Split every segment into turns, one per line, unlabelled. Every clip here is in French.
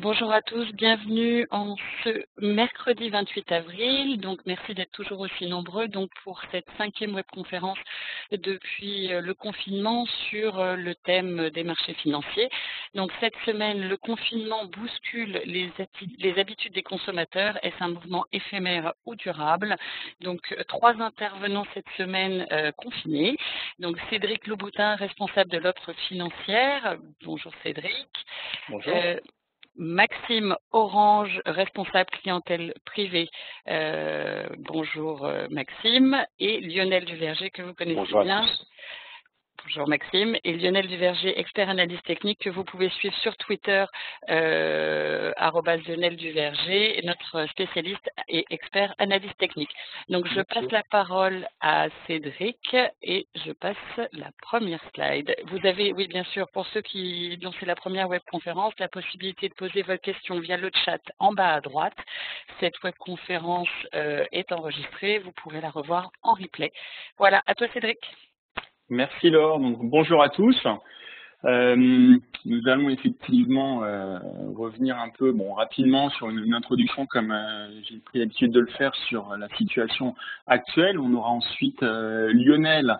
Bonjour à tous, bienvenue en ce mercredi 28 avril. Donc merci d'être toujours aussi nombreux pour cette 5e webconférence depuis le confinement sur le thème des marchés financiers. Donc cette semaine, le confinement bouscule les habitudes des consommateurs. Est-ce un mouvement éphémère ou durable? Donc 3 intervenants cette semaine confinés. Donc Cédric Louboutin, responsable de l'offre financière. Bonjour Cédric.
Bonjour.
Maxime Orange, responsable clientèle privée. Bonjour Maxime. Et Lionel Duverger, que vous connaissez
Bonjour à
bien.
tous.
Bonjour Maxime. Et Lionel Duverger, expert analyse technique, que vous pouvez suivre sur Twitter, @Lionel Duverger, notre spécialiste et expert analyse technique. Donc je passe la parole à Cédric et je passe la première slide. Vous avez, oui bien sûr, pour ceux qui dont c'est la première webconférence, la possibilité de poser vos questions via le chat en bas à droite. Cette webconférence est enregistrée, vous pourrez la revoir en replay. Voilà, à toi Cédric.
Merci Laure. Donc, bonjour à tous. Nous allons effectivement revenir un peu rapidement sur une introduction comme j'ai pris l'habitude de le faire sur la situation actuelle. On aura ensuite Lionel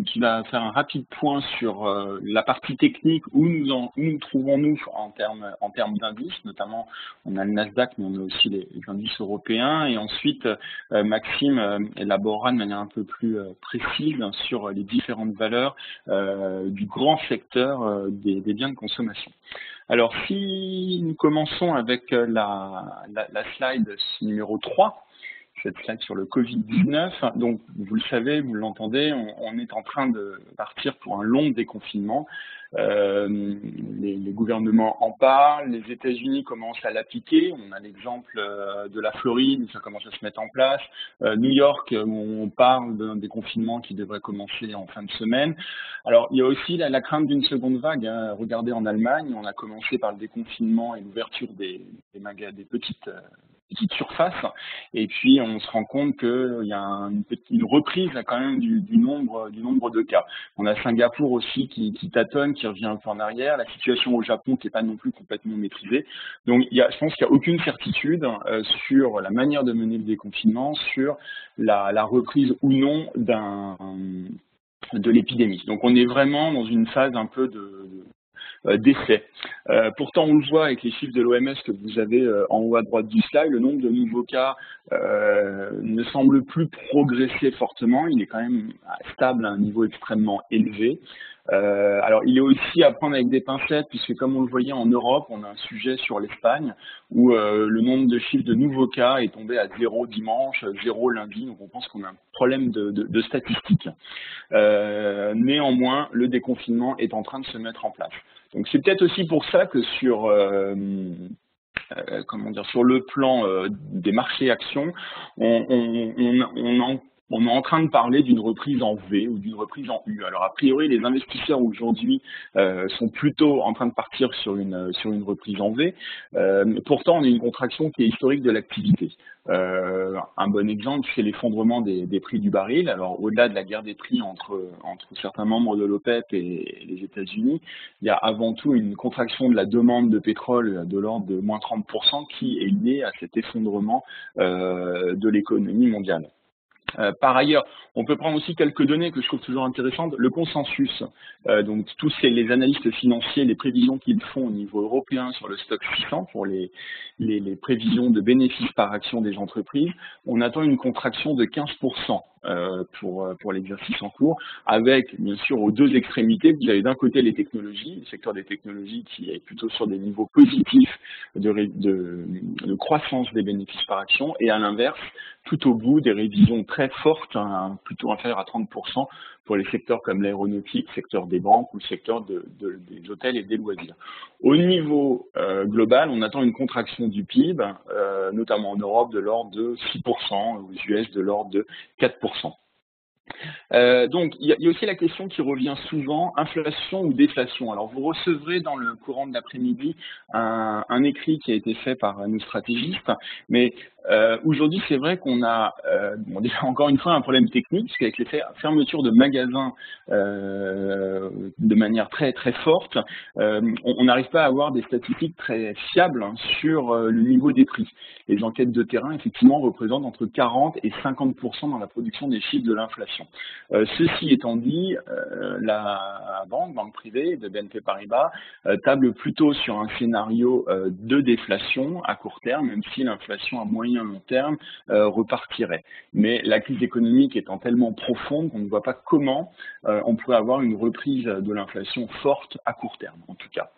qui va faire un rapide point sur la partie technique où nous trouvons-nous en termes d'indices, notamment on a le Nasdaq mais on a aussi les indices européens, et ensuite Maxime élaborera de manière un peu plus précise sur les différentes valeurs du grand secteur des biens de consommation. Alors si nous commençons avec la slide numéro 3, cette slide sur le Covid-19. Donc, vous le savez, vous l'entendez, on est en train de partir pour un long déconfinement. Les gouvernements en parlent, les États-Unis commencent à l'appliquer. On a l'exemple de la Floride où ça commence à se mettre en place. New York, où on parle d'un déconfinement qui devrait commencer en fin de semaine. Alors, il y a aussi la crainte d'une seconde vague. Hein. Regardez en Allemagne, on a commencé par le déconfinement et l'ouverture des petites surfaces, et puis on se rend compte qu'il y a une reprise quand même du nombre de cas. On a Singapour aussi qui tâtonne, qui revient un peu en arrière, la situation au Japon qui n'est pas non plus complètement maîtrisée. Donc je pense qu'il n'y a aucune certitude sur la manière de mener le déconfinement, sur la reprise ou non de l'épidémie. Donc on est vraiment dans une phase un peu d'essai. Pourtant, on le voit avec les chiffres de l'OMS que vous avez en haut à droite du slide, le nombre de nouveaux cas ne semble plus progresser fortement. Il est quand même stable à un niveau extrêmement élevé. Alors, il est aussi à prendre avec des pincettes, puisque comme on le voyait en Europe, on a un sujet sur l'Espagne, où le nombre de chiffres de nouveaux cas est tombé à 0 dimanche, 0 lundi, donc on pense qu'on a un problème de statistiques. Néanmoins, le déconfinement est en train de se mettre en place. Donc c'est peut-être aussi pour ça que sur le plan des marchés actions, on est en train de parler d'une reprise en V ou d'une reprise en U. Alors a priori, les investisseurs aujourd'hui sont plutôt en train de partir sur une reprise en V. Pourtant, on a une contraction qui est historique de l'activité. Un bon exemple, c'est l'effondrement des prix du baril. Alors au-delà de la guerre des prix entre certains membres de l'OPEP et les États-Unis, il y a avant tout une contraction de la demande de pétrole de l'ordre de moins 30% qui est liée à cet effondrement de l'économie mondiale. Par ailleurs, on peut prendre aussi quelques données que je trouve toujours intéressantes. Le consensus, donc tous les analystes financiers, les prévisions qu'ils font au niveau européen sur le stock 600 pour les prévisions de bénéfices par action des entreprises, on attend une contraction de 15% pour l'exercice en cours, avec bien sûr aux deux extrémités, vous avez d'un côté les technologies, le secteur des technologies qui est plutôt sur des niveaux positifs de croissance des bénéfices par action, et à l'inverse, tout au bout, des révisions très fortes, hein, plutôt inférieures à 30% pour les secteurs comme l'aéronautique, le secteur des banques ou le secteur des hôtels et des loisirs. Au niveau global, on attend une contraction du PIB, notamment en Europe, de l'ordre de 6%, aux US de l'ordre de 4%. Donc, il y a aussi la question qui revient souvent, inflation ou déflation. Alors, vous recevrez dans le courant de l'après-midi un écrit qui a été fait par nos stratégistes, mais Aujourd'hui, c'est vrai qu'on a déjà encore une fois un problème technique, parce qu'avec les fermetures de magasins de manière très très forte, on n'arrive pas à avoir des statistiques très fiables sur le niveau des prix. Les enquêtes de terrain, effectivement, représentent entre 40 et 50% dans la production des chiffres de l'inflation. Ceci étant dit, la banque privée de BNP Paribas table plutôt sur un scénario de déflation à court terme, même si l'inflation à moyen long terme repartirait. Mais la crise économique étant tellement profonde qu'on ne voit pas comment on pourrait avoir une reprise de l'inflation forte à court terme, en tout cas.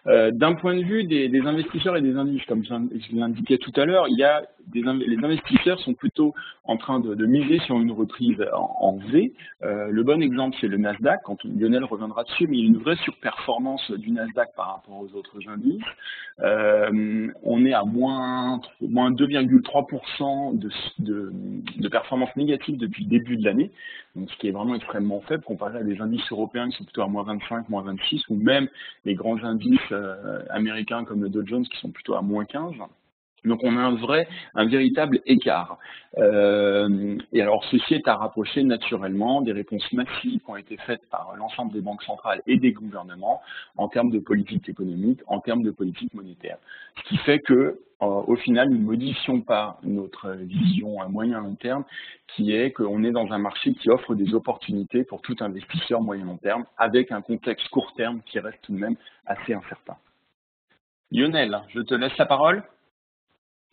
D'un point de vue des investisseurs et des indices, comme je l'indiquais tout à l'heure, les investisseurs sont plutôt en train de miser sur une reprise en V. Le bon exemple, c'est le Nasdaq, quand Lionel reviendra dessus, mais il y a une vraie surperformance du Nasdaq par rapport aux autres indices. On est à moins 2,3% de performance négative depuis le début de l'année, donc ce qui est vraiment extrêmement faible comparé à des indices européens qui sont plutôt à moins 25, moins 26, ou même les grands indices américains comme le Dow Jones qui sont plutôt à moins 15. Donc on a un véritable écart. Et alors ceci est à rapprocher naturellement des réponses massives qui ont été faites par l'ensemble des banques centrales et des gouvernements en termes de politique économique, en termes de politique monétaire. Ce qui fait que au final, nous ne modifions pas notre vision à moyen long terme, qui est qu'on est dans un marché qui offre des opportunités pour tout investisseur moyen long terme, avec un contexte court terme qui reste tout de même assez incertain. Lionel, je te laisse la parole.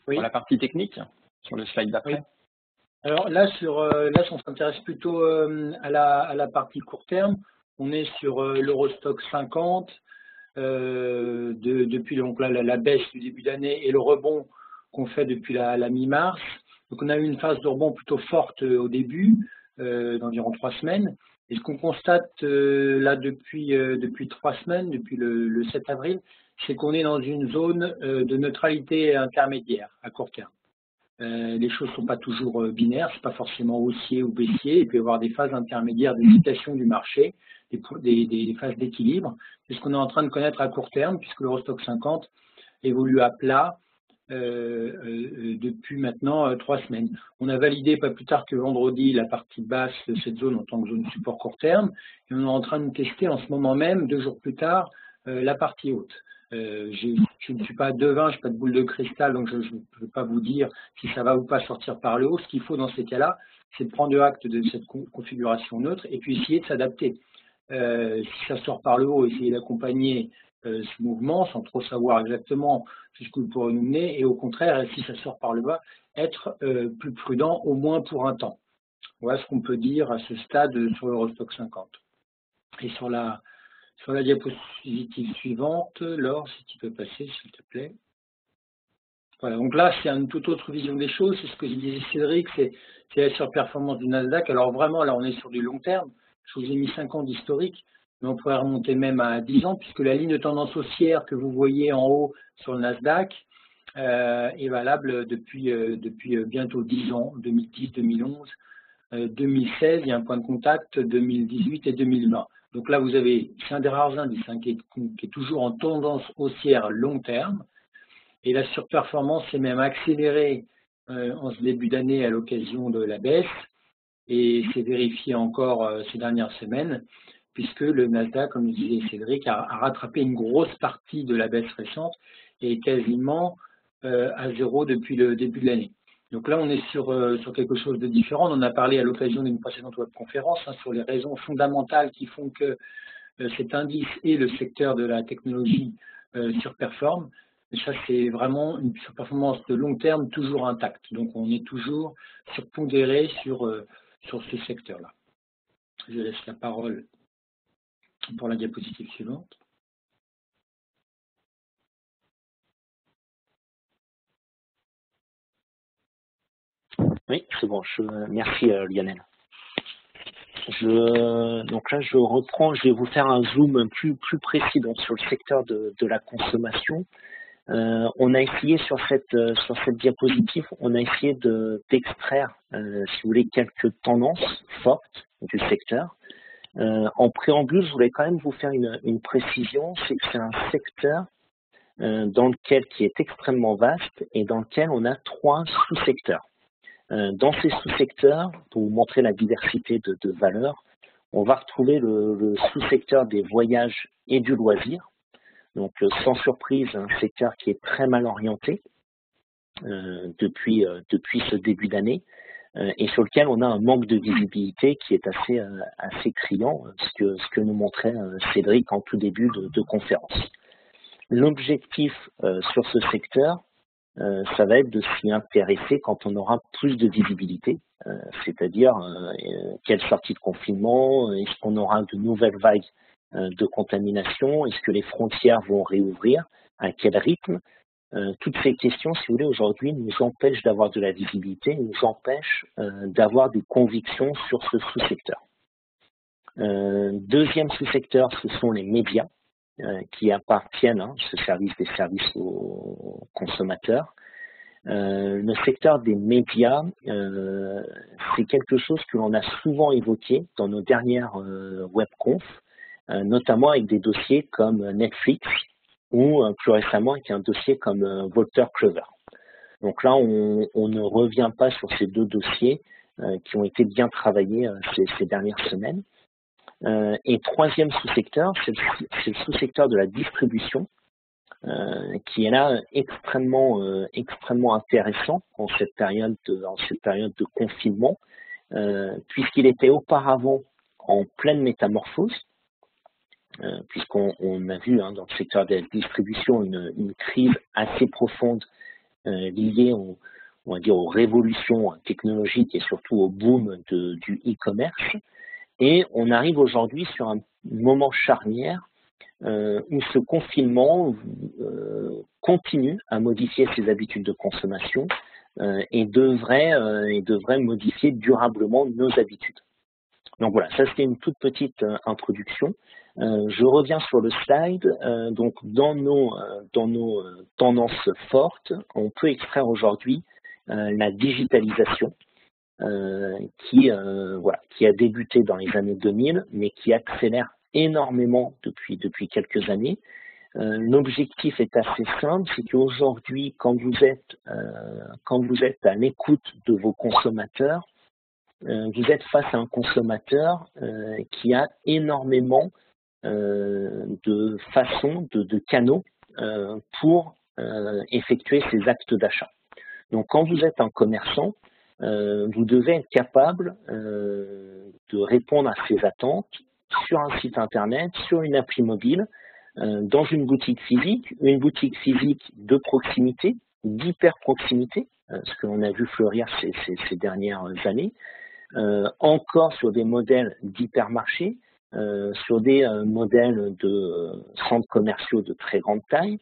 Oui.
Pour la partie technique, sur le slide d'après.
Oui. Alors là, on s'intéresse plutôt à la partie court terme. On est sur l'Eurostoxx 50, depuis donc là, la baisse du début d'année et le rebond qu'on fait depuis la mi-mars. Donc on a eu une phase de rebond plutôt forte au début, d'environ 3 semaines. Et ce qu'on constate là depuis 3 semaines, depuis le 7 avril, c'est qu'on est dans une zone de neutralité intermédiaire à court terme. Les choses ne sont pas toujours binaires, ce n'est pas forcément haussier ou baissier, il peut y avoir des phases intermédiaires d'hésitation du marché, des phases d'équilibre. C'est ce qu'on est en train de connaître à court terme, puisque l'Eurostoxx 50 évolue à plat depuis maintenant 3 semaines. On a validé pas plus tard que vendredi la partie basse de cette zone en tant que zone support court terme, et on est en train de tester en ce moment même, 2 jours plus tard, la partie haute. Je ne suis pas devin, je n'ai pas de boule de cristal, donc je ne peux pas vous dire si ça va ou pas sortir par le haut. Ce qu'il faut dans ces cas-là, c'est de prendre acte de cette configuration neutre et puis essayer de s'adapter. Si ça sort par le haut, essayer d'accompagner ce mouvement sans trop savoir exactement jusqu'où il pourrait nous mener, et au contraire, si ça sort par le bas, être plus prudent au moins pour un temps. Voilà ce qu'on peut dire à ce stade sur l'Eurostoxx 50. Et sur la diapositive suivante, Laure, si tu peux passer, s'il te plaît. Voilà, donc là, c'est une toute autre vision des choses. C'est ce que disait Cédric, c'est la surperformance du Nasdaq. Alors vraiment, là, on est sur du long terme. Je vous ai mis 5 ans d'historique, mais on pourrait remonter même à 10 ans, puisque la ligne de tendance haussière que vous voyez en haut sur le Nasdaq est valable depuis bientôt 10 ans, 2010, 2011, 2016, il y a un point de contact, 2018 et 2020. Donc là, vous avez, c'est un des rares indices qui est toujours en tendance haussière long terme. Et la surperformance s'est même accélérée en ce début d'année à l'occasion de la baisse. Et c'est vérifié encore ces dernières semaines, puisque le Nasdaq, comme disait Cédric, a rattrapé une grosse partie de la baisse récente et est quasiment à zéro depuis le début de l'année. Donc là, on est sur quelque chose de différent. On en a parlé à l'occasion d'une précédente webconférence sur les raisons fondamentales qui font que cet indice et le secteur de la technologie surperforment. Et ça, c'est vraiment une surperformance de long terme toujours intacte. Donc, on est toujours surpondéré sur ce secteur-là. Je laisse la parole pour la diapositive suivante.
Oui, c'est bon. Merci Lionel. Donc là, je reprends. Je vais vous faire un zoom plus précis donc sur le secteur de la consommation. On a essayé sur cette diapositive, on a essayé d'extraire, si vous voulez, quelques tendances fortes du secteur. En préambule, je voulais quand même vous faire une précision, c'est que c'est un secteur qui est extrêmement vaste et dans lequel on a 3 sous-secteurs. Dans ces sous-secteurs, pour vous montrer la diversité de valeurs, on va retrouver le sous-secteur des voyages et du loisir. Donc, sans surprise, un secteur qui est très mal orienté depuis ce début d'année et sur lequel on a un manque de visibilité qui est assez criant, ce que nous montrait Cédric en tout début de conférence. L'objectif sur ce secteur, ça va être de s'y intéresser quand on aura plus de visibilité, c'est-à-dire quelle sortie de confinement, est-ce qu'on aura de nouvelles vagues de contamination, est-ce que les frontières vont réouvrir, à quel rythme. Toutes ces questions, si vous voulez, aujourd'hui nous empêchent d'avoir de la visibilité, nous empêchent d'avoir des convictions sur ce sous-secteur. Deuxième sous-secteur, ce sont les médias qui appartiennent, ce service des services aux consommateurs. Le secteur des médias, c'est quelque chose que l'on a souvent évoqué dans nos dernières webconf, notamment avec des dossiers comme Netflix ou plus récemment avec un dossier comme Wolters Kluwer. Donc là, on ne revient pas sur ces 2 dossiers qui ont été bien travaillés ces dernières semaines. Et troisième sous-secteur, c'est le sous-secteur de la distribution, qui est là extrêmement intéressant en cette période de confinement, puisqu'il était auparavant en pleine métamorphose, puisqu'on a vu dans le secteur de la distribution une crise assez profonde liée on va dire aux révolutions technologiques et surtout au boom du e-commerce. Et on arrive aujourd'hui sur un moment charnière où ce confinement continue à modifier ses habitudes de consommation et devrait modifier durablement nos habitudes. Donc voilà, ça c'était une toute petite introduction. Je reviens sur le slide. Donc dans nos tendances fortes, on peut extraire aujourd'hui la digitalisation qui a débuté dans les années 2000, mais qui accélère énormément depuis quelques années. L'objectif est assez simple, c'est qu'aujourd'hui, quand vous êtes à l'écoute de vos consommateurs, vous êtes face à un consommateur qui a énormément de façons, de canaux pour effectuer ses actes d'achat. Donc, quand vous êtes un commerçant, vous devez être capable de répondre à ces attentes sur un site internet, sur une appli mobile, dans une boutique physique de proximité, d'hyper-proximité, ce que l'on a vu fleurir ces dernières années, encore sur des modèles d'hypermarché, sur des modèles de centres commerciaux de très grande taille.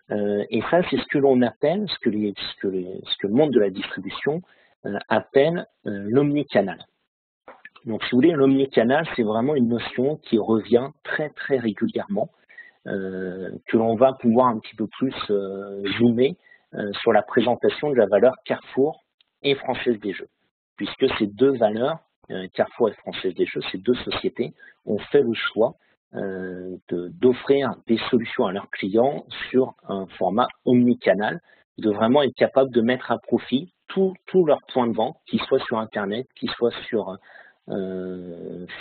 Et ça, c'est ce que l'on appelle, ce que le monde de la distribution appelle l'omnicanal. Donc, si vous voulez, l'omnicanal, c'est vraiment une notion qui revient très, très régulièrement, que l'on va pouvoir un petit peu plus zoomer sur la présentation de la valeur Carrefour et Française des Jeux, puisque ces 2 valeurs, Carrefour et Française des Jeux, ces 2 sociétés, ont fait le choix d'offrir des solutions à leurs clients sur un format omnicanal, de vraiment être capable de mettre à profit tous leurs points de vente, qu'ils soient sur Internet, qu'ils soient sur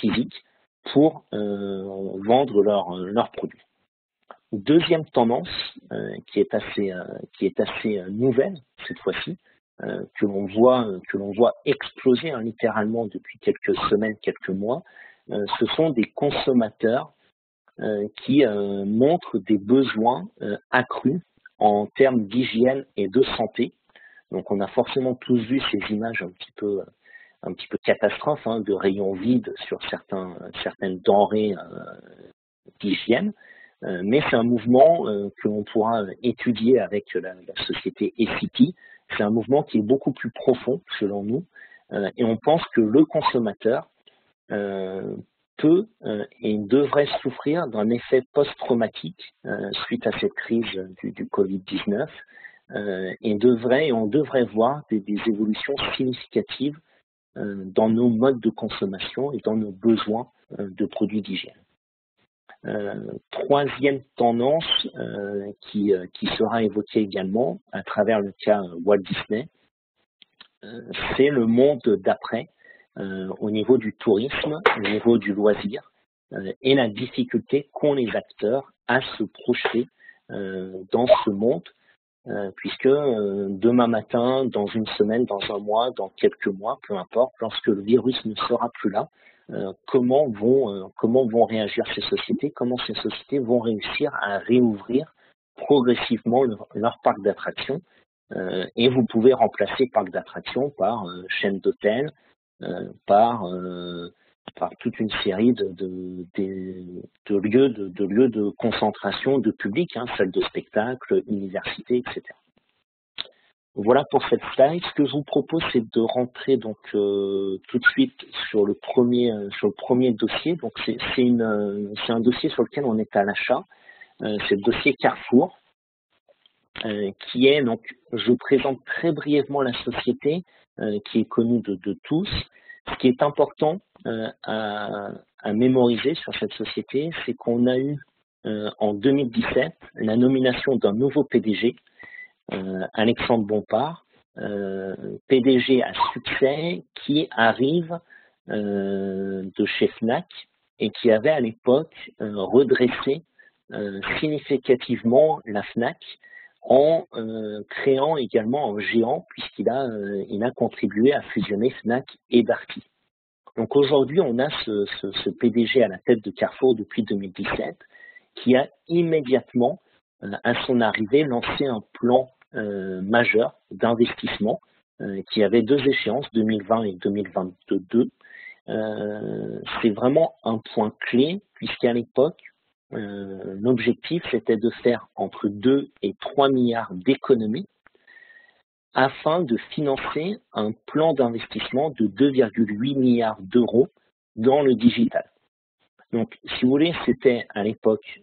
physique, pour vendre leurs produits. Deuxième tendance qui est assez nouvelle cette fois-ci, que l'on voit exploser littéralement depuis quelques semaines, quelques mois, ce sont des consommateurs qui montrent des besoins accrus en termes d'hygiène et de santé. Donc on a forcément tous vu ces images un petit peu catastrophes de rayons vides sur certaines denrées d'hygiène. Mais c'est un mouvement que l'on pourra étudier avec la société Essity. C'est un mouvement qui est beaucoup plus profond, selon nous, et on pense que le consommateur peut et devrait souffrir d'un effet post-traumatique suite à cette crise du Covid-19, et on devrait voir des évolutions significatives dans nos modes de consommation et dans nos besoins de produits d'hygiène. Troisième tendance qui sera évoquée également à travers le cas Walt Disney, c'est le monde d'après au niveau du tourisme, au niveau du loisir et la difficulté qu'ont les acteurs à se projeter dans ce monde puisque demain matin, dans une semaine, dans un mois, dans quelques mois, peu importe, lorsque le virus ne sera plus là, comment vont réagir ces sociétés, comment ces sociétés vont réussir à réouvrir progressivement leur parc d'attractions. Et vous pouvez remplacer parc d'attractions par chaîne d'hôtels, par toute une série de lieux de concentration de public, salles de spectacle, universités, etc. Voilà pour cette slide. Ce que je vous propose, c'est de rentrer donc tout de suite sur le premier dossier. Donc c'est un dossier sur lequel on est à l'achat. C'est le dossier Carrefour, qui est donc, je présente très brièvement la société, qui est connue de tous. Ce qui est important à mémoriser sur cette société, c'est qu'on a eu en 2017 la nomination d'un nouveau PDG, Alexandre Bompard, PDG à succès qui arrive de chez Fnac et qui avait à l'époque redressé significativement la Fnac en créant également un géant puisqu'il a contribué à fusionner Fnac et Darty. Donc aujourd'hui, on a ce PDG à la tête de Carrefour depuis 2017 qui a immédiatement, à son arrivée, lancé un plan majeur d'investissement qui avait deux échéances, 2020 et 2022. C'est vraiment un point clé puisqu'à l'époque, l'objectif c'était de faire entre 2 et 3 milliards d'économies afin de financer un plan d'investissement de 2,8 milliards d'euros dans le digital. Donc, si vous voulez, c'était à l'époque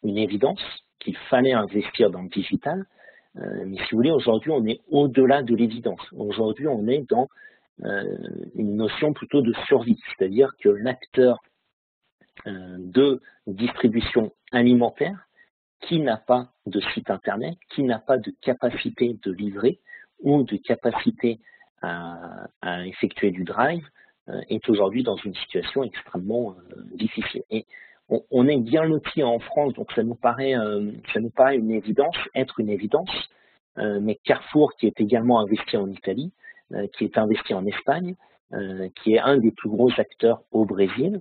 une évidence qu'il fallait investir dans le digital, mais si vous voulez, aujourd'hui, on est au-delà de l'évidence. Aujourd'hui, on est dans une notion plutôt de survie, c'est-à-dire que l'acteur de distribution alimentaire qui n'a pas de site internet, qui n'a pas de capacité de livrer ou de capacité à effectuer du drive, est aujourd'hui dans une situation extrêmement difficile. Et on est bien loti en France, donc ça nous paraît une évidence, mais Carrefour, qui est également investi en Italie, qui est investi en Espagne, qui est un des plus gros acteurs au Brésil,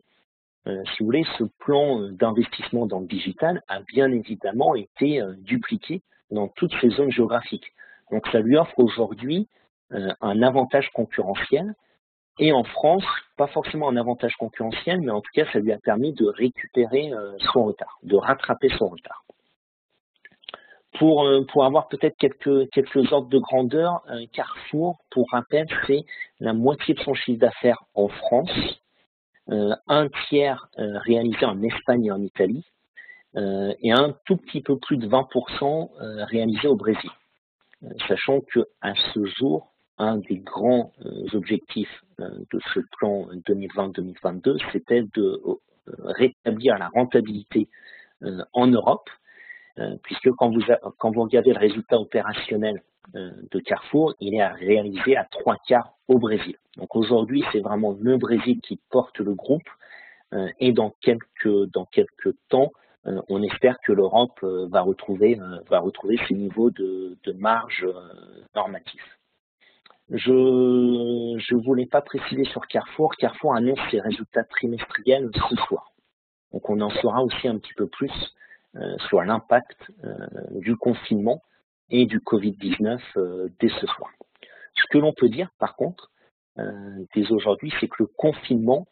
si vous voulez, ce plan d'investissement dans le digital a bien évidemment été dupliqué dans toutes ces zones géographiques. Donc ça lui offre aujourd'hui un avantage concurrentiel et en France, pas forcément un avantage concurrentiel, mais en tout cas ça lui a permis de récupérer son retard, de rattraper son retard. Pour avoir peut-être quelques ordres de grandeur, Carrefour, pour rappel, c'est la moitié de son chiffre d'affaires en France, un tiers réalisé en Espagne et en Italie, et un tout petit peu plus de 20% réalisé au Brésil. Sachant qu'à ce jour, un des grands objectifs de ce plan 2020-2022, c'était de rétablir la rentabilité en Europe, puisque quand vous regardez le résultat opérationnel de Carrefour, il est réalisé à 3/4 au Brésil. Donc aujourd'hui, c'est vraiment le Brésil qui porte le groupe et dans quelques temps, on espère que l'Europe va retrouver ses niveaux de marge normatifs. Je voulais pas préciser sur Carrefour. Carrefour annonce ses résultats trimestriels ce soir. Donc on en saura aussi un petit peu plus sur l'impact du confinement et du Covid-19 dès ce soir. Ce que l'on peut dire par contre dès aujourd'hui, c'est que le confinement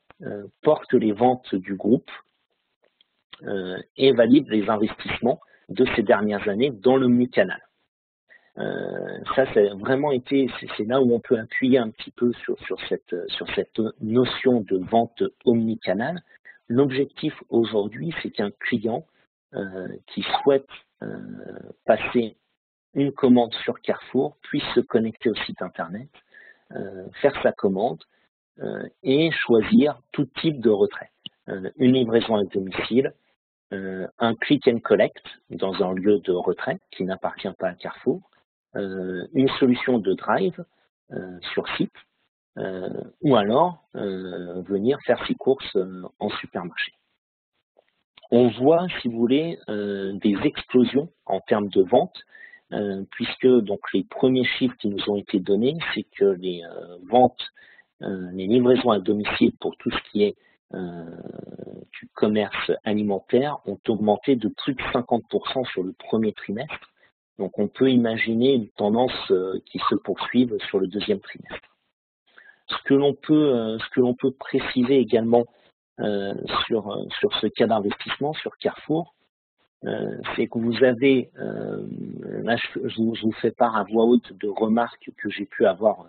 porte les ventes du groupe et valide les investissements de ces dernières années dans l'omnicanal. Ça a vraiment été, c'est là où on peut appuyer un petit peu sur cette notion de vente omnicanal. L'objectif aujourd'hui, c'est qu'un client qui souhaite passer une commande sur Carrefour puisse se connecter au site internet, faire sa commande et choisir tout type de retrait. Une livraison à domicile, un click and collect dans un lieu de retrait qui n'appartient pas à Carrefour, une solution de drive sur site, ou alors venir faire ses courses en supermarché. On voit, si vous voulez, des explosions en termes de vente, puisque donc les premiers chiffres qui nous ont été donnés, c'est que les ventes, les livraisons à domicile pour tout ce qui est du commerce alimentaire ont augmenté de plus de 50% sur le premier trimestre. Donc on peut imaginer une tendance qui se poursuive sur le deuxième trimestre. Ce que l'on peut préciser également sur ce cas d'investissement sur Carrefour, c'est que vous avez, là je vous fais part à voix haute de remarques que j'ai pu avoir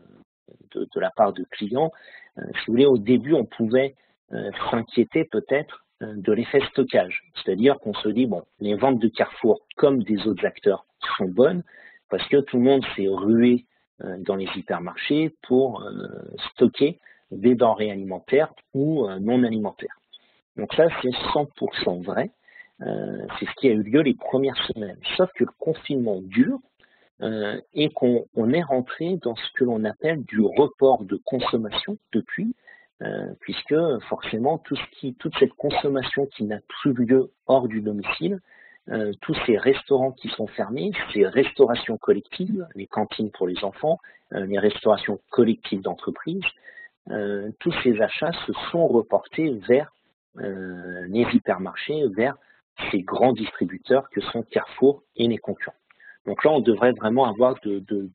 de la part de clients. Si vous voulez, au début, on pouvait s'inquiéter peut-être de l'effet stockage. C'est-à-dire qu'on se dit, bon, les ventes de Carrefour, comme des autres acteurs, sont bonnes parce que tout le monde s'est rué dans les hypermarchés pour stocker des denrées alimentaires ou non alimentaires. Donc ça, c'est 100% vrai. C'est ce qui a eu lieu les premières semaines. Sauf que le confinement dure et qu'on est rentré dans ce que l'on appelle du report de consommation depuis, puisque forcément toute cette consommation qui n'a plus lieu hors du domicile, tous ces restaurants qui sont fermés, ces restaurations collectives, les cantines pour les enfants, les restaurations collectives d'entreprises, tous ces achats se sont reportés vers les hypermarchés, vers ces grands distributeurs que sont Carrefour et les concurrents. Donc là, on devrait vraiment avoir une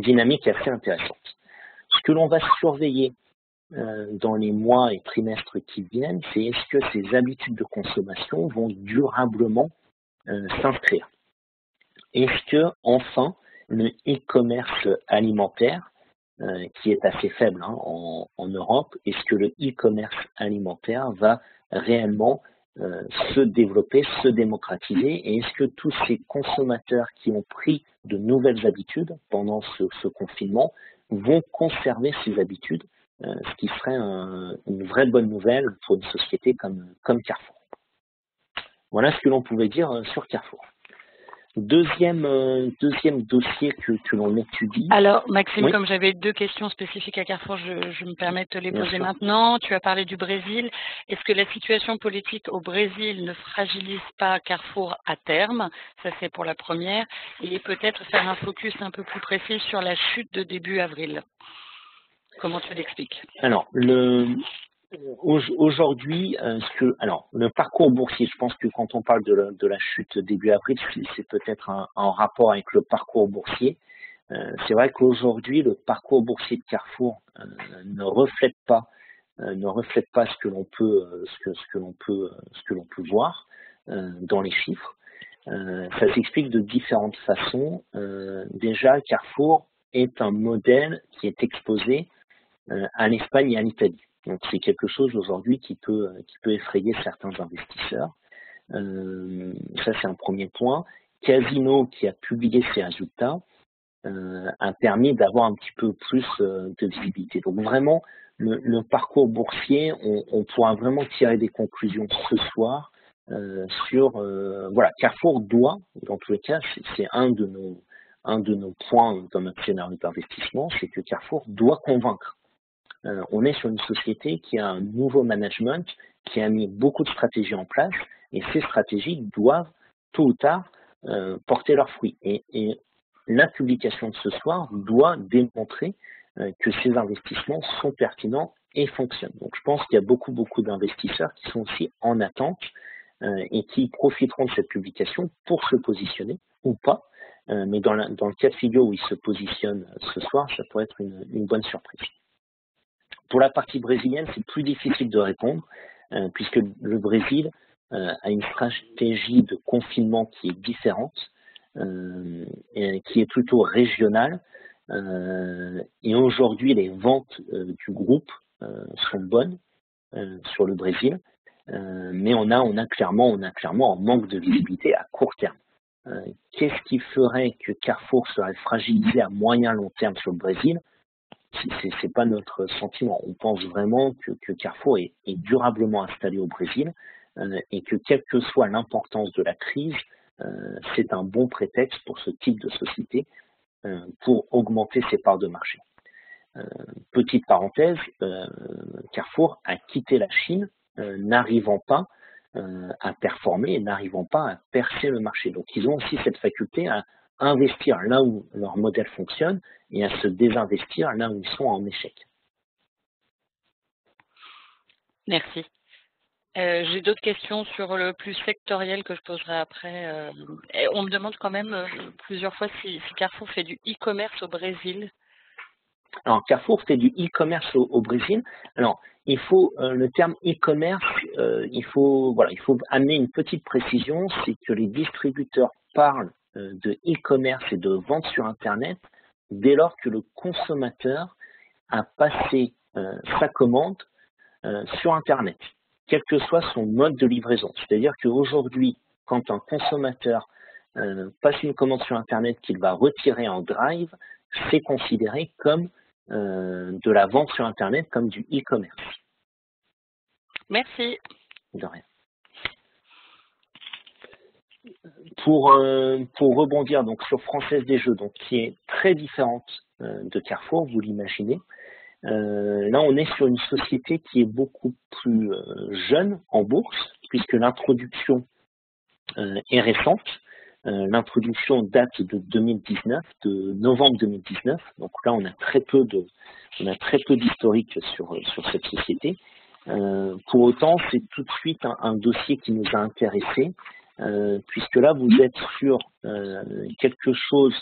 dynamique assez intéressante. Ce que l'on va surveiller dans les mois et trimestres qui viennent, c'est est-ce que ces habitudes de consommation vont durablement s'inscrire. Est-ce que, enfin, le e-commerce alimentaire, qui est assez faible en Europe, est-ce que le e-commerce alimentaire va réellement se développer, se démocratiser, et est-ce que tous ces consommateurs qui ont pris de nouvelles habitudes pendant ce confinement vont conserver ces habitudes, ce qui serait une vraie bonne nouvelle pour une société comme Carrefour. Voilà ce que l'on pouvait dire sur Carrefour. Deuxième dossier que l'on étudie.
Alors, Maxime,
oui.
Comme j'avais deux questions spécifiques à Carrefour, je me permets de te les
Bien
poser
sûr.
maintenant. Tu as parlé du Brésil. Est-ce que la situation politique au Brésil ne fragilise pas Carrefour à terme? Ça, c'est pour la première. Et peut-être faire un focus un peu plus précis sur la chute de début avril. Comment tu l'expliques?
Alors, aujourd'hui, le parcours boursier, je pense que quand on parle de la chute début avril, c'est peut-être en rapport avec le parcours boursier. C'est vrai qu'aujourd'hui, le parcours boursier de Carrefour ne reflète pas ce que l'on peut voir dans les chiffres. Ça s'explique de différentes façons. Déjà, Carrefour est un modèle qui est exposé à l'Espagne et à l'Italie. Donc c'est quelque chose aujourd'hui qui peut effrayer certains investisseurs. Ça c'est un premier point. Casino, qui a publié ses résultats, a permis d'avoir un petit peu plus de visibilité. Donc vraiment, le parcours boursier, on pourra vraiment tirer des conclusions ce soir sur voilà, Carrefour doit, dans tous les cas, c'est un de nos points dans notre scénario d'investissement, c'est que Carrefour doit convaincre. On est sur une société qui a un nouveau management, qui a mis beaucoup de stratégies en place, et ces stratégies doivent, tôt ou tard, porter leurs fruits. Et la publication de ce soir doit démontrer que ces investissements sont pertinents et fonctionnent. Donc je pense qu'il y a beaucoup d'investisseurs qui sont aussi en attente et qui profiteront de cette publication pour se positionner ou pas. Mais dans le cas de figure où ils se positionnent ce soir, ça pourrait être une bonne surprise. Pour la partie brésilienne, c'est plus difficile de répondre, puisque le Brésil a une stratégie de confinement qui est différente, et qui est plutôt régionale. Et aujourd'hui, les ventes du groupe sont bonnes sur le Brésil, mais on a clairement un manque de visibilité à court terme. Qu'est-ce qui ferait que Carrefour serait fragilisé à moyen long terme sur le Brésil? C'est pas notre sentiment. On pense vraiment que Carrefour est durablement installé au Brésil, et que quelle que soit l'importance de la crise, c'est un bon prétexte pour ce type de société pour augmenter ses parts de marché. Petite parenthèse, Carrefour a quitté la Chine, n'arrivant pas à performer et n'arrivant pas à percer le marché. Donc ils ont aussi cette faculté à investir là où leur modèle fonctionne et à se désinvestir là où ils sont en échec.
Merci. J'ai d'autres questions sur le plus sectoriel que je poserai après. On me demande quand même plusieurs fois si Carrefour fait du e-commerce au Brésil.
Alors, Carrefour fait du e-commerce au Brésil. Alors, il faut le terme e-commerce, il faut amener une petite précision, c'est que les distributeurs parlent de e-commerce et de vente sur Internet dès lors que le consommateur a passé sa commande sur Internet, quel que soit son mode de livraison. C'est-à-dire qu'aujourd'hui, quand un consommateur passe une commande sur Internet qu'il va retirer en drive, c'est considéré comme de la vente sur Internet, comme du e-commerce.
Merci.
De rien. Pour rebondir donc sur Française des Jeux, donc qui est très différente de Carrefour, vous l'imaginez. Là, on est sur une société qui est beaucoup plus jeune en bourse, puisque l'introduction est récente. L'introduction date de 2019, de novembre 2019. Donc là, on a très peu d'historique sur cette société. Pour autant, c'est tout de suite un dossier qui nous a intéressés, puisque là, vous êtes sur quelque chose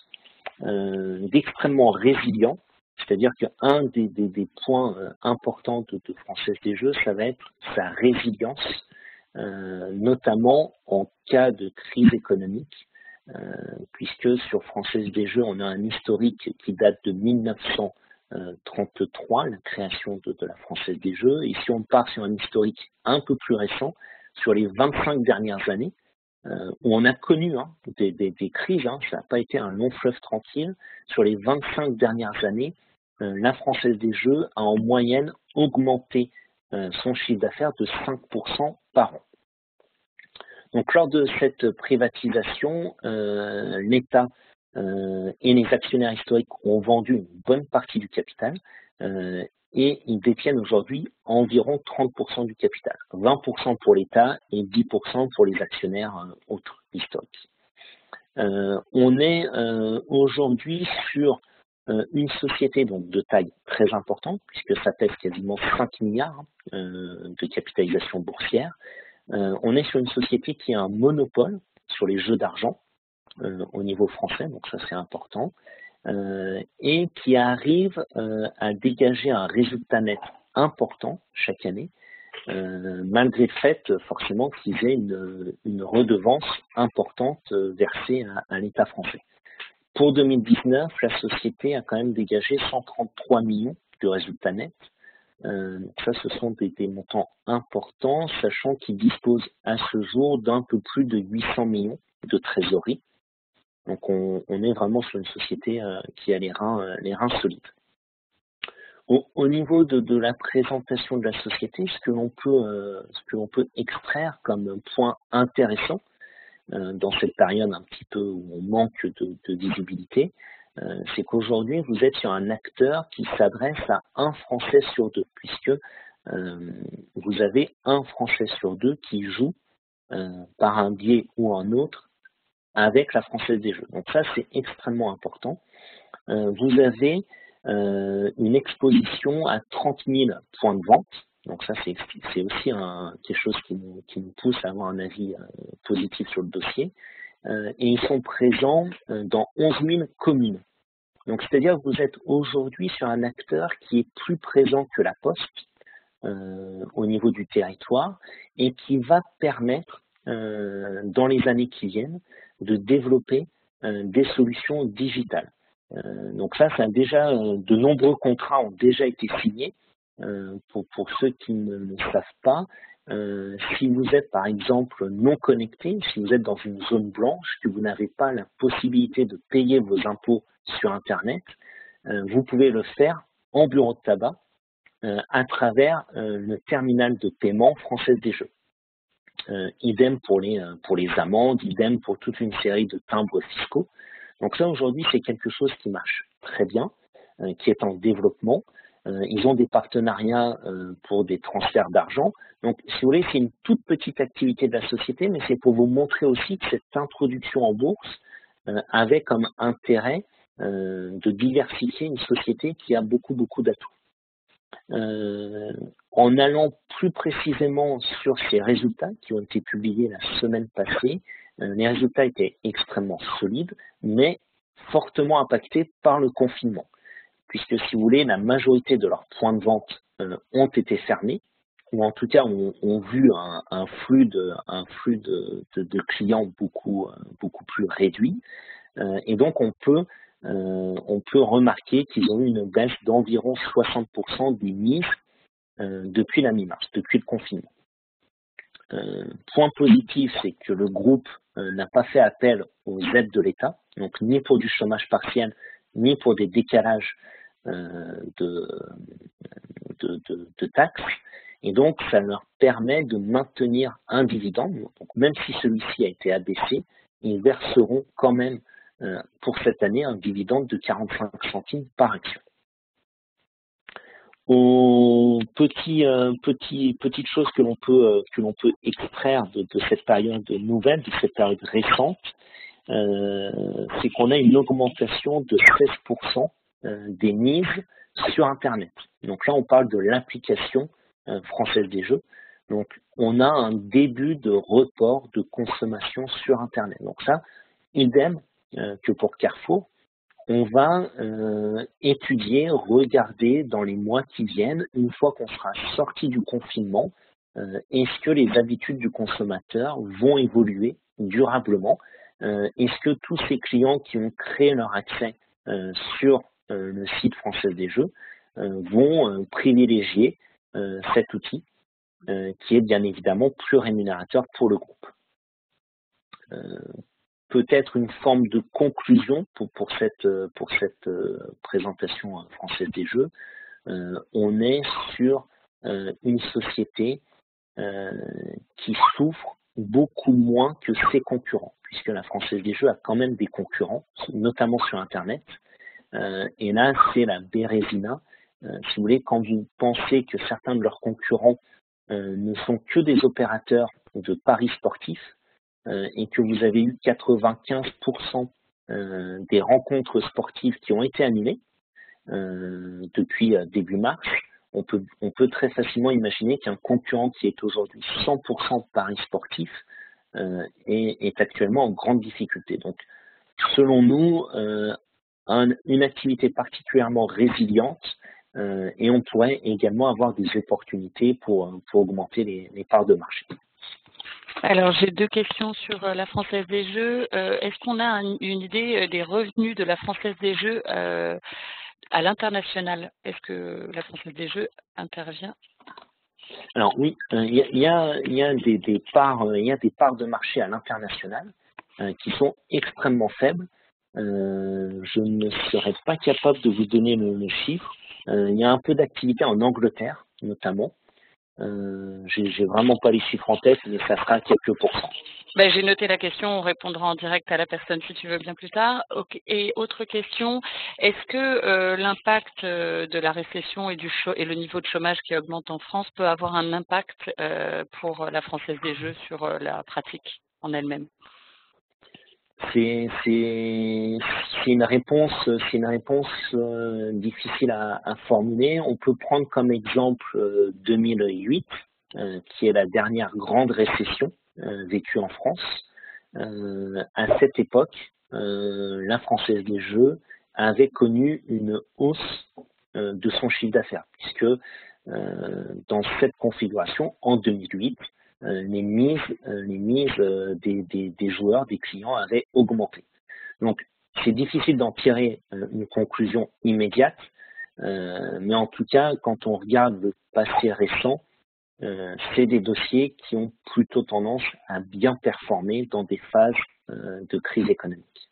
d'extrêmement résilient. C'est-à-dire qu'un des points importants de Française des Jeux, ça va être sa résilience, notamment en cas de crise économique, puisque sur Française des Jeux, on a un historique qui date de 1933, la création de la Française des Jeux. Et si on part sur un historique un peu plus récent, sur les 25 dernières années, où on a connu des crises, ça n'a pas été un long fleuve tranquille, sur les 25 dernières années, la Française des Jeux a en moyenne augmenté son chiffre d'affaires de 5% par an. Donc lors de cette privatisation, l'État et les actionnaires historiques ont vendu une bonne partie du capital et ils détiennent aujourd'hui environ 30% du capital, 20% pour l'État et 10% pour les actionnaires autres historiques. On est aujourd'hui sur une société donc de taille très importante, puisque ça pèse quasiment 5 milliards de capitalisation boursière. On est sur une société qui a un monopole sur les jeux d'argent au niveau français, donc ça c'est important, et qui arrive à dégager un résultat net important chaque année, malgré le fait forcément qu'ils aient une redevance importante versée à l'État français. Pour 2019, la société a quand même dégagé 133 millions de résultats nets. Ça, ce sont des montants importants, sachant qu'ils disposent à ce jour d'un peu plus de 800 millions de trésorerie. Donc, on est vraiment sur une société qui a les reins solides. Au niveau de la présentation de la société, ce que l'on peut extraire comme point intéressant dans cette période un petit peu où on manque de visibilité, c'est qu'aujourd'hui, vous êtes sur un acteur qui s'adresse à un Français sur deux, puisque vous avez un Français sur deux qui joue par un biais ou un autre avec la Française des Jeux. Donc ça, c'est extrêmement important. Vous avez une exposition à 30 000 points de vente. Donc ça, c'est aussi quelque chose qui nous pousse à avoir un avis positif sur le dossier. Et ils sont présents dans 11 000 communes. Donc c'est-à-dire que vous êtes aujourd'hui sur un acteur qui est plus présent que la Poste au niveau du territoire et qui va permettre dans les années qui viennent de développer des solutions digitales. Donc ça déjà, de nombreux contrats ont déjà été signés. Pour ceux qui ne le savent pas, si vous êtes par exemple non connecté, si vous êtes dans une zone blanche, que vous n'avez pas la possibilité de payer vos impôts sur Internet, vous pouvez le faire en bureau de tabac à travers le terminal de paiement Française des Jeux. idem pour les amendes, idem pour toute une série de timbres fiscaux. Donc là, aujourd'hui, c'est quelque chose qui marche très bien, qui est en développement. Ils ont des partenariats pour des transferts d'argent. Donc, si vous voulez, c'est une toute petite activité de la société, mais c'est pour vous montrer aussi que cette introduction en bourse avait comme intérêt de diversifier une société qui a beaucoup d'atouts. En allant plus précisément sur ces résultats qui ont été publiés la semaine passée, les résultats étaient extrêmement solides, mais fortement impactés par le confinement. Puisque, si vous voulez, la majorité de leurs points de vente ont été fermés, ou en tout cas ont vu un flux de clients beaucoup plus réduit. Et donc, on peut remarquer qu'ils ont eu une baisse d'environ 60% des mises depuis la mi-mars, depuis le confinement. Point positif, c'est que le groupe n'a pas fait appel aux aides de l'État, donc ni pour du chômage partiel, ni pour des décalages de taxes. Et donc, ça leur permet de maintenir un dividende. Donc, même si celui-ci a été abaissé, ils verseront quand même pour cette année un dividende de 45 centimes par action. Petite chose que l'on peut extraire de cette période nouvelle, de cette période récente, c'est qu'on a une augmentation de 16% des mises sur Internet. Donc là, on parle de l'application française des jeux. Donc, on a un début de report de consommation sur Internet. Donc ça, idem que pour Carrefour, on va étudier, regarder dans les mois qui viennent, une fois qu'on sera sorti du confinement, est-ce que les habitudes du consommateur vont évoluer durablement? Est-ce que tous ces clients qui ont créé leur accès sur le site français des jeux vont privilégier cet outil qui est bien évidemment plus rémunérateur pour le groupe. Peut-être une forme de conclusion pour cette présentation française des jeux. On est sur une société qui souffre beaucoup moins que ses concurrents, puisque la Française des Jeux a quand même des concurrents, notamment sur Internet. Et là, c'est la Bérésina. Si vous voulez, quand vous pensez que certains de leurs concurrents ne sont que des opérateurs de paris sportifs et que vous avez eu 95% des rencontres sportives qui ont été annulées depuis début mars, on peut très facilement imaginer qu'un concurrent qui est aujourd'hui 100% paris sportif est actuellement en grande difficulté. Donc, selon nous, une activité particulièrement résiliente et on pourrait également avoir des opportunités pour augmenter les parts de marché.
Alors, j'ai deux questions sur la Française des Jeux. Est-ce qu'on a une idée des revenus de la Française des Jeux à l'international? Est-ce que la Française des Jeux intervient?
Alors oui, il y a des parts de marché à l'international qui sont extrêmement faibles. Je ne serais pas capable de vous donner le chiffre. Il y a un peu d'activité en Angleterre, notamment. J'ai vraiment pas les chiffres en tête, mais ça sera quelques pourcents.
Ben, j'ai noté la question, on répondra en direct à la personne si tu veux bien plus tard. Okay. Et autre question, est-ce que l'impact de la récession et le niveau de chômage qui augmente en France peut avoir un impact pour la Française des Jeux sur la pratique en elle-même?
C'est une réponse difficile à formuler. On peut prendre comme exemple 2008, qui est la dernière grande récession vécue en France. À cette époque, la Française des Jeux avait connu une hausse de son chiffre d'affaires, puisque dans cette configuration, en 2008, les mises des joueurs, des clients avaient augmenté. Donc, c'est difficile d'en tirer une conclusion immédiate, mais en tout cas, quand on regarde le passé récent, c'est des dossiers qui ont plutôt tendance à bien performer dans des phases de crise économique.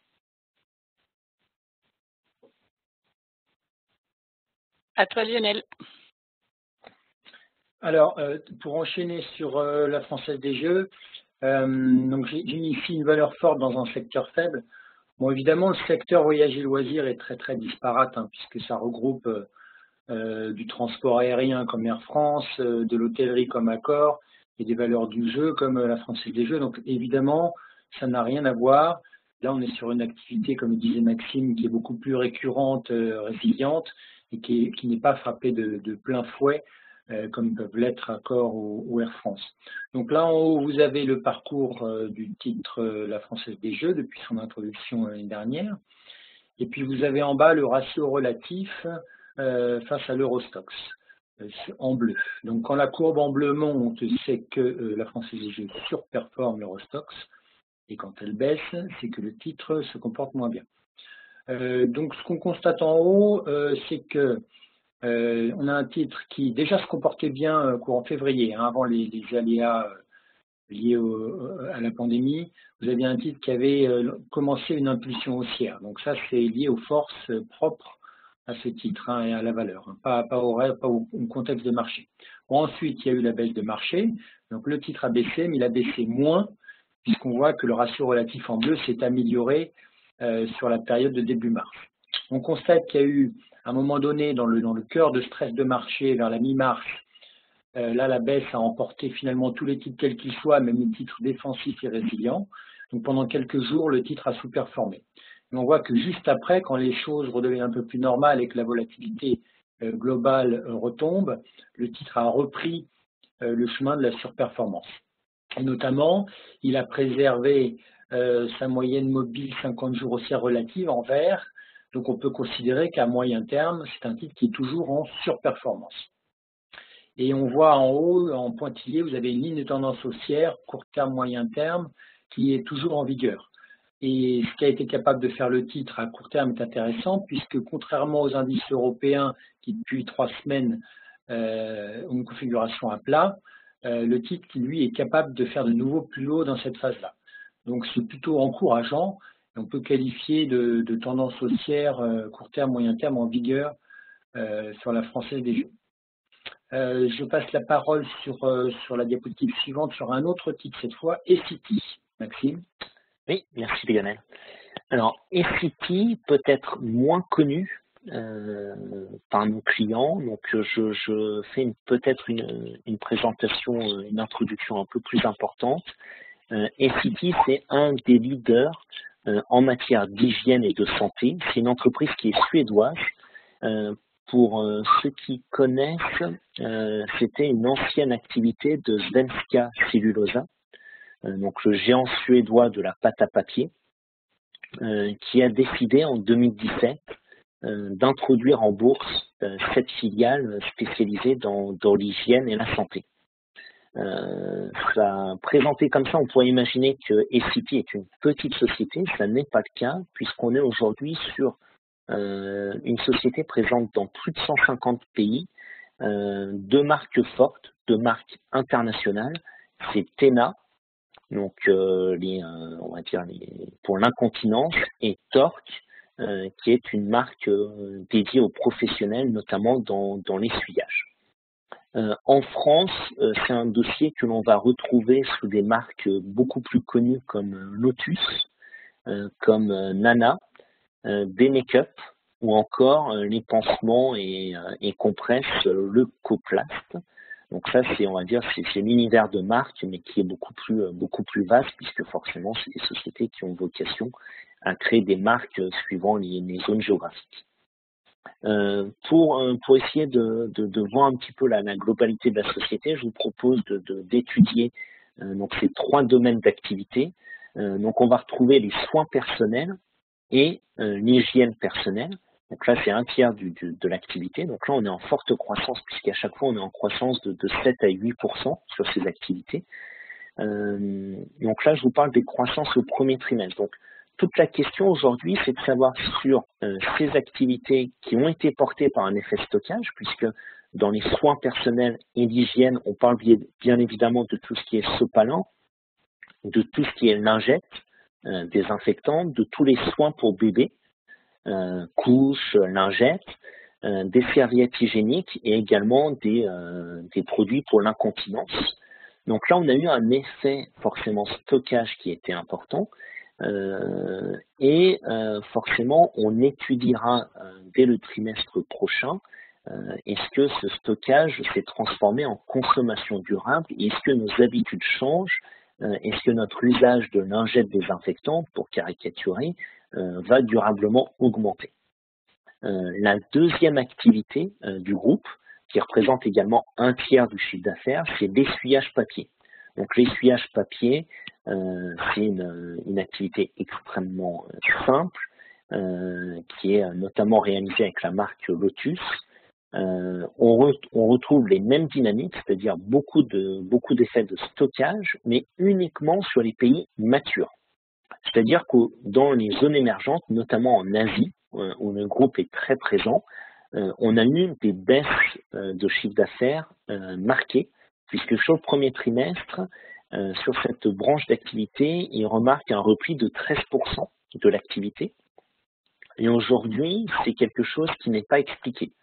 À toi, Lionel.
Alors, pour enchaîner sur la Française des Jeux, donc j'ai mis ici une valeur forte dans un secteur faible. Bon, évidemment, le secteur voyage et loisirs est très très disparate, hein, puisque ça regroupe du transport aérien comme Air France, de l'hôtellerie comme Accor, et des valeurs du jeu comme la Française des Jeux. Donc évidemment, ça n'a rien à voir. Là, on est sur une activité, comme le disait Maxime, qui est beaucoup plus récurrente, résiliente, et qui n'est pas frappée de plein fouet, comme peuvent l'être Accor ou Air France. Donc là, en haut, vous avez le parcours du titre La Française des Jeux depuis son introduction l'année dernière. Et puis vous avez en bas le ratio relatif face à l'Eurostoxx en bleu. Donc quand la courbe en bleu monte, c'est que la Française des Jeux surperforme l'Eurostoxx, et quand elle baisse, c'est que le titre se comporte moins bien. Donc ce qu'on constate en haut, c'est que on a un titre qui déjà se comportait bien courant février, hein, avant les aléas liés à la pandémie. Vous aviez un titre qui avait commencé une impulsion haussière. Donc ça, c'est lié aux forces propres à ce titre, hein, et à la valeur, hein, pas au contexte de marché. Bon, ensuite, il y a eu la baisse de marché. Donc le titre a baissé, mais il a baissé moins, puisqu'on voit que le ratio relatif en bleu s'est amélioré sur la période de début mars. On constate qu'il y a eu, à un moment donné, dans le cœur de stress de marché, vers la mi-mars, là, la baisse a emporté finalement tous les titres quels qu'ils soient, même les titres défensifs et résilients. Donc pendant quelques jours, le titre a sous-performé. Et on voit que juste après, quand les choses redeviennent un peu plus normales et que la volatilité globale retombe, le titre a repris le chemin de la surperformance. Et notamment, il a préservé sa moyenne mobile 50 jours haussière relative en vert. Donc on peut considérer qu'à moyen terme, c'est un titre qui est toujours en surperformance. Et on voit en haut, en pointillé, vous avez une ligne de tendance haussière, court terme, moyen terme, qui est toujours en vigueur. Et ce qu'a été capable de faire le titre à court terme est intéressant, puisque contrairement aux indices européens qui depuis 3 semaines ont une configuration à plat, le titre qui lui est capable de faire de nouveau plus haut dans cette phase-là. Donc c'est plutôt encourageant. On peut qualifier de tendance haussière court terme, moyen terme en vigueur sur la Française des Jeux. Je passe la parole sur la diapositive suivante, sur un autre titre cette fois, Essity. Maxime.
Oui, merci Lionel. Alors, Essity peut être moins connu par nos clients, donc je fais peut-être une présentation, une introduction un peu plus importante. Essity, c'est un des leaders en matière d'hygiène et de santé. C'est une entreprise qui est suédoise. Pour ceux qui connaissent, c'était une ancienne activité de Svenska Cellulosa, donc le géant suédois de la pâte à papier, qui a décidé en 2017 d'introduire en bourse cette filiale spécialisée dans l'hygiène et la santé. Présenté comme ça, on pourrait imaginer que Essity est une petite société. Ça n'est pas le cas, puisqu'on est aujourd'hui sur une société présente dans plus de 150 pays, 2 marques fortes, 2 marques internationales, c'est Tena, donc on va dire pour l'incontinence, et Tork, qui est une marque dédiée aux professionnels, notamment dans l'essuyage. En France, c'est un dossier que l'on va retrouver sous des marques beaucoup plus connues comme Lotus, comme Nana, B-Make-up, ou encore les pansements et compresses, le Coplast. Donc ça, on va dire, c'est l'univers de marque, mais qui est beaucoup plus vaste, puisque forcément, c'est des sociétés qui ont vocation à créer des marques suivant les zones géographiques. Pour essayer de voir un petit peu la globalité de la société, je vous propose d'étudier donc ces 3 domaines d'activité. Donc on va retrouver les soins personnels et l'hygiène personnelle. Donc là, c'est 1/3 de l'activité. Donc là, on est en forte croissance, puisqu'à chaque fois, on est en croissance de 7 à 8% sur ces activités. Donc là, je vous parle des croissances au premier trimestre. Donc, toute la question aujourd'hui, c'est de savoir sur ces activités qui ont été portées par un effet stockage, puisque dans les soins personnels et l'hygiène, on parle bien évidemment de tout ce qui est sopalant, de tout ce qui est lingette, désinfectante, de tous les soins pour bébé, couches, lingettes, des serviettes hygiéniques et également des produits pour l'incontinence. Donc là, on a eu un effet forcément stockage qui était important et forcément, on étudiera dès le trimestre prochain est-ce que ce stockage s'est transformé en consommation durable et est-ce que nos habitudes changent, est-ce que notre usage de lingettes désinfectantes, pour caricaturer, va durablement augmenter. La deuxième activité du groupe, qui représente également un tiers du chiffre d'affaires, c'est l'essuyage papier. Donc l'essuyage papier, c'est une activité extrêmement simple, qui est notamment réalisée avec la marque Lotus. On retrouve les mêmes dynamiques, c'est-à-dire beaucoup d'effets de stockage, mais uniquement sur les pays matures. C'est-à-dire que dans les zones émergentes, notamment en Asie, où le groupe est très présent, on a eu des baisses de chiffre d'affaires marquées, puisque sur le premier trimestre, sur cette branche d'activité, il remarque un repli de 13% de l'activité. Et aujourd'hui, c'est quelque chose qui n'est pas expliqué.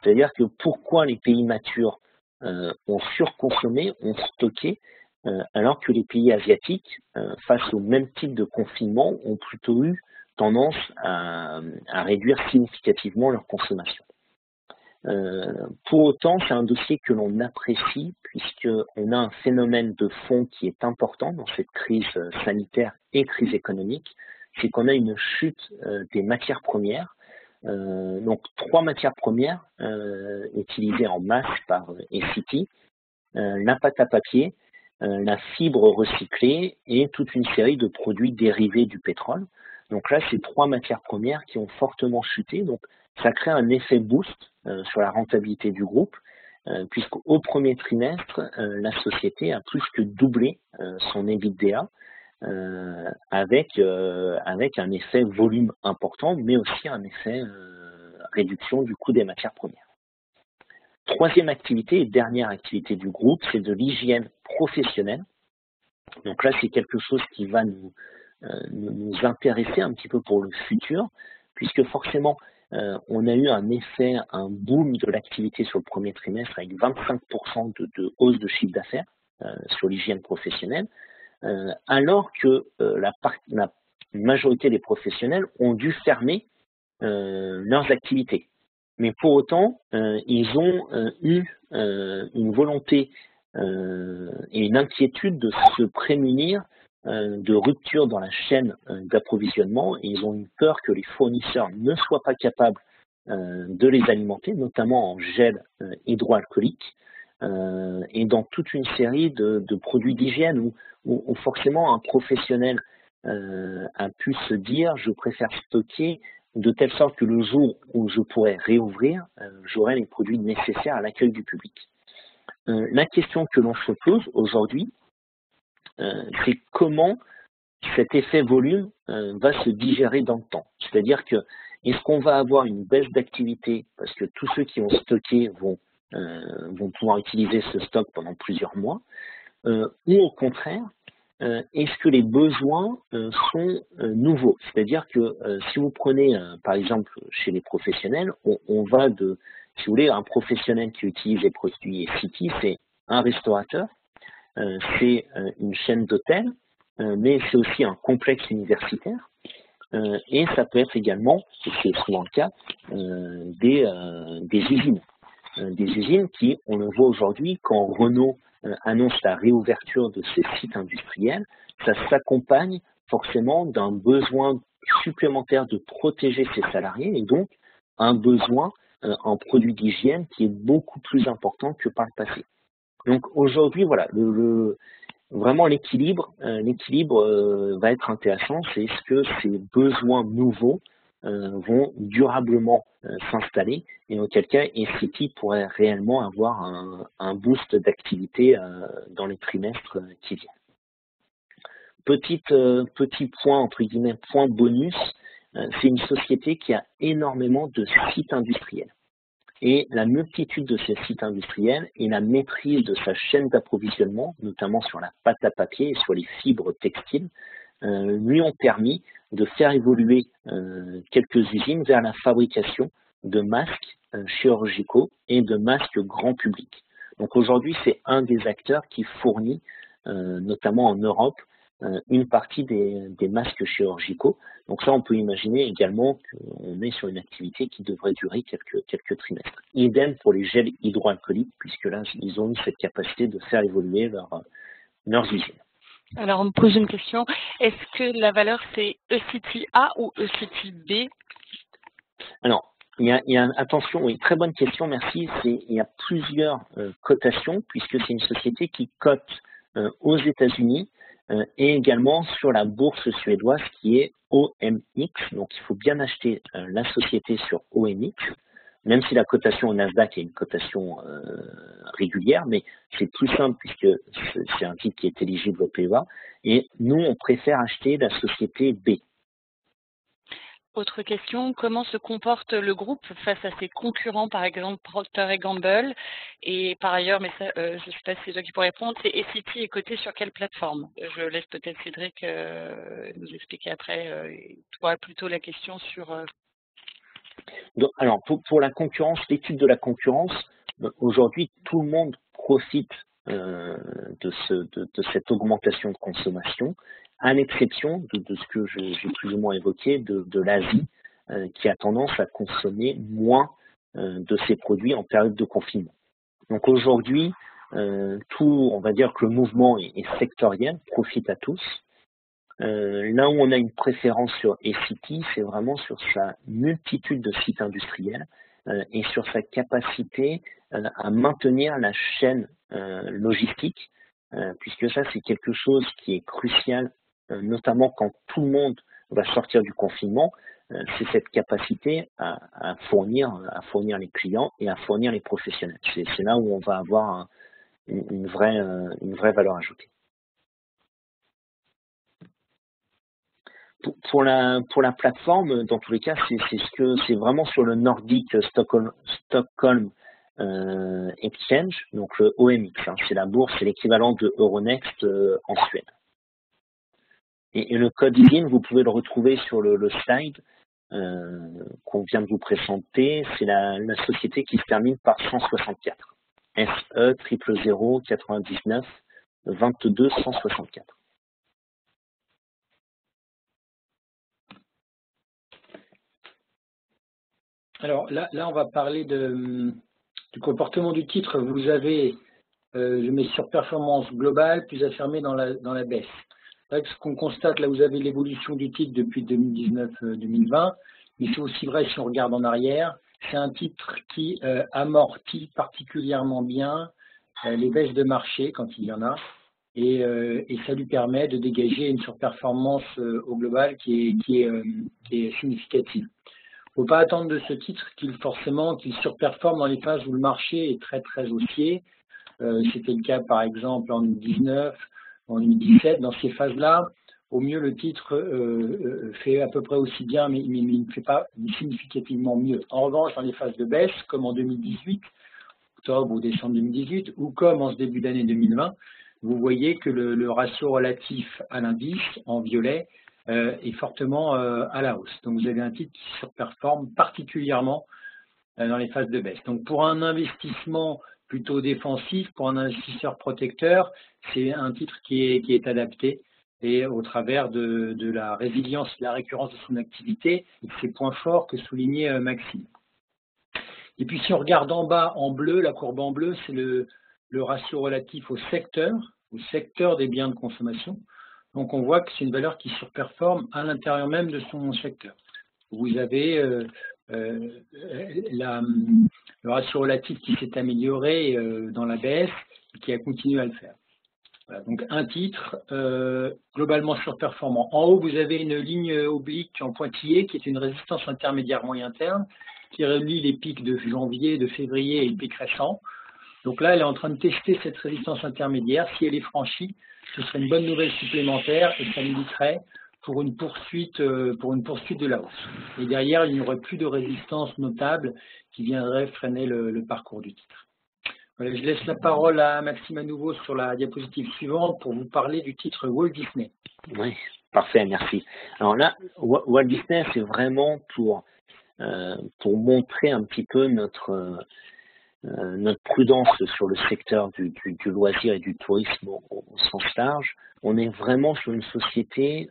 C'est-à-dire que pourquoi les pays matures ont surconsommé, ont stocké, alors que les pays asiatiques, face au même type de confinement, ont plutôt eu tendance à réduire significativement leur consommation. Pour autant, c'est un dossier que l'on apprécie puisqu'on a un phénomène de fond qui est important dans cette crise sanitaire et crise économique, c'est qu'on a une chute des matières premières. Donc 3 matières premières utilisées en masse par Essity, la pâte à papier, la fibre recyclée et toute une série de produits dérivés du pétrole. Donc là, c'est 3 matières premières qui ont fortement chuté. Donc ça crée un effet boost sur la rentabilité du groupe, puisqu'au premier trimestre, la société a plus que doublé son EBITDA, avec un effet volume important, mais aussi un effet réduction du coût des matières premières. Troisième activité et dernière activité du groupe, c'est de l'hygiène professionnelle. Donc là, c'est quelque chose qui va nous intéresser un petit peu pour le futur, puisque forcément, on a eu un boom de l'activité sur le premier trimestre avec 25% de hausse de chiffre d'affaires sur l'hygiène professionnelle, alors que la majorité des professionnels ont dû fermer leurs activités. Mais pour autant, ils ont eu une volonté et une inquiétude de se prémunir de rupture dans la chaîne d'approvisionnement et ils ont eu peur que les fournisseurs ne soient pas capables de les alimenter, notamment en gel hydroalcoolique et dans toute une série de produits d'hygiène où forcément un professionnel a pu se dire je préfère stocker de telle sorte que le jour où je pourrais réouvrir, j'aurai les produits nécessaires à l'accueil du public. La question que l'on se pose aujourd'hui, c'est comment cet effet volume va se digérer dans le temps. C'est-à-dire que est-ce qu'on va avoir une baisse d'activité parce que tous ceux qui ont stocké vont pouvoir utiliser ce stock pendant plusieurs mois, ou au contraire, est-ce que les besoins sont nouveaux? C'est-à-dire que si vous prenez, par exemple, chez les professionnels, on va de, si vous voulez, un professionnel qui utilise les produits Essity, c'est un restaurateur, c'est une chaîne d'hôtels, mais c'est aussi un complexe universitaire, et ça peut être également, et c'est souvent le cas, des usines. Des usines qui, on le voit aujourd'hui, quand Renault annonce la réouverture de ces sites industriels, ça s'accompagne forcément d'un besoin supplémentaire de protéger ses salariés et donc un besoin en produits d'hygiène qui est beaucoup plus important que par le passé. Donc aujourd'hui, voilà, vraiment l'équilibre va être intéressant, c'est est-ce que ces besoins nouveaux vont durablement s'installer et auquel cas Essity pourrait réellement avoir un boost d'activité dans les trimestres qui viennent. Petit point, entre guillemets, point bonus, c'est une société qui a énormément de sites industriels. Et la multitude de ces sites industriels et la maîtrise de sa chaîne d'approvisionnement, notamment sur la pâte à papier et sur les fibres textiles, lui ont permis de faire évoluer quelques usines vers la fabrication de masques chirurgicaux et de masques grand public. Donc aujourd'hui, c'est un des acteurs qui fournit, notamment en Europe, une partie des masques chirurgicaux. Donc ça, on peut imaginer également qu'on est sur une activité qui devrait durer quelques trimestres. Idem pour les gels hydroalcooliques, puisque là, ils ont eu cette capacité de faire évoluer leurs usines.
Alors, on me pose une question. Est-ce que la valeur, c'est ECT A ou ECT B?
Alors, il y a attention, oui, très bonne question, merci. Il y a plusieurs cotations, puisque c'est une société qui cote aux États-Unis et également sur la bourse suédoise qui est OMX. Donc, il faut bien acheter la société sur OMX, même si la cotation au Nasdaq est une cotation régulière, mais c'est plus simple puisque c'est un titre qui est éligible au PEA. Et nous, on préfère acheter la société B.
Autre question, comment se comporte le groupe face à ses concurrents, par exemple Procter & Gamble? Et par ailleurs, mais ça, je ne sais pas si c'est toi qui pourrais répondre, c'est ECT est coté sur quelle plateforme? Je laisse peut-être Cédric nous expliquer après. Tu auras plutôt la question sur...
Donc, alors, pour la concurrence, l'étude de la concurrence, aujourd'hui, tout le monde profite de cette augmentation de consommation, à l'exception de ce que j'ai plus ou moins évoqué, de l'Asie, qui a tendance à consommer moins de ces produits en période de confinement. Donc aujourd'hui, on va dire que le mouvement est sectoriel, profite à tous. Là où on a une préférence sur ECT, c'est vraiment sur sa multitude de sites industriels et sur sa capacité à maintenir la chaîne logistique, puisque ça c'est quelque chose qui est crucial, notamment quand tout le monde va sortir du confinement, c'est cette capacité à fournir les clients et à fournir les professionnels. C'est là où on va avoir une vraie valeur ajoutée. Pour la plateforme, dans tous les cas, c'est vraiment sur le Nordic Stockholm Exchange, donc le OMX, hein, c'est la bourse, c'est l'équivalent de Euronext en Suède. Et le code IN, vous pouvez le retrouver sur le slide qu'on vient de vous présenter. C'est la société qui se termine par 164. SE 000 99 22 164.
Alors là, on va parler du comportement du titre. Vous avez, je mets surperformance globale plus affirmée dans la baisse. Ce qu'on constate, là vous avez l'évolution du titre depuis 2019-2020, mais c'est aussi vrai si on regarde en arrière. C'est un titre qui amortit particulièrement bien les baisses de marché quand il y en a, et ça lui permet de dégager une surperformance au global qui est significative. Il ne faut pas attendre de ce titre qu'il surperforme dans les phases où le marché est très très haussier. C'était le cas par exemple en 2019, en 2017. Dans ces phases-là, au mieux le titre fait à peu près aussi bien, mais il ne fait pas significativement mieux. En revanche, dans les phases de baisse, comme en 2018, octobre ou décembre 2018, ou comme en ce début d'année 2020, vous voyez que le ratio relatif à l'indice, en violet, est fortement à la hausse. Donc vous avez un titre qui surperforme particulièrement dans les phases de baisse. Donc pour un investissement plutôt défensif, pour un investisseur protecteur, c'est un titre qui est adapté et au travers de la résilience et de la récurrence de son activité et de ses points forts que soulignait Maxime. Et puis si on regarde en bas en bleu, la courbe en bleu, c'est le ratio relatif au secteur des biens de consommation. Donc on voit que c'est une valeur qui surperforme à l'intérieur même de son secteur. Vous avez le ratio relatif qui s'est amélioré dans la baisse et qui a continué à le faire. Voilà, donc un titre globalement surperformant. En haut, vous avez une ligne oblique en pointillé qui est une résistance intermédiaire moyen terme qui relie les pics de janvier, de février et le pic récent. Donc là, elle est en train de tester cette résistance intermédiaire. Si elle est franchie, ce serait une bonne nouvelle supplémentaire et ça militerait pour une poursuite de la hausse. Et derrière, il n'y aurait plus de résistance notable qui viendrait freiner le parcours du titre. Voilà, je laisse la parole à Maxime à nouveau sur la diapositive suivante pour vous parler du titre Walt Disney.
Oui, parfait, merci. Alors là, Walt Disney, c'est vraiment pour pour montrer un petit peu notre prudence sur le secteur du loisir et du tourisme au sens large. On est vraiment sur une société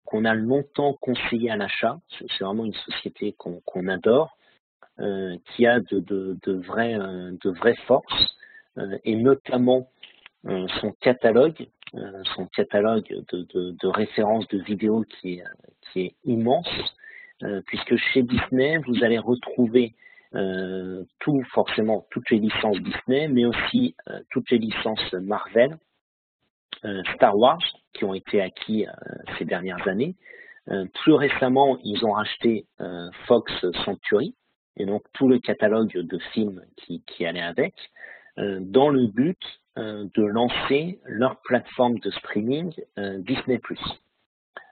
qu'on a longtemps conseillé à l'achat. C'est vraiment une société qu'on adore, qui a de vraies forces, et notamment son catalogue de références de vidéos qui est immense, puisque chez Disney, vous allez retrouver forcément toutes les licences Disney, mais aussi toutes les licences Marvel, Star Wars, qui ont été acquis ces dernières années. Plus récemment, ils ont racheté Fox Century, et donc tout le catalogue de films qui allait avec, dans le but de lancer leur plateforme de streaming Disney+.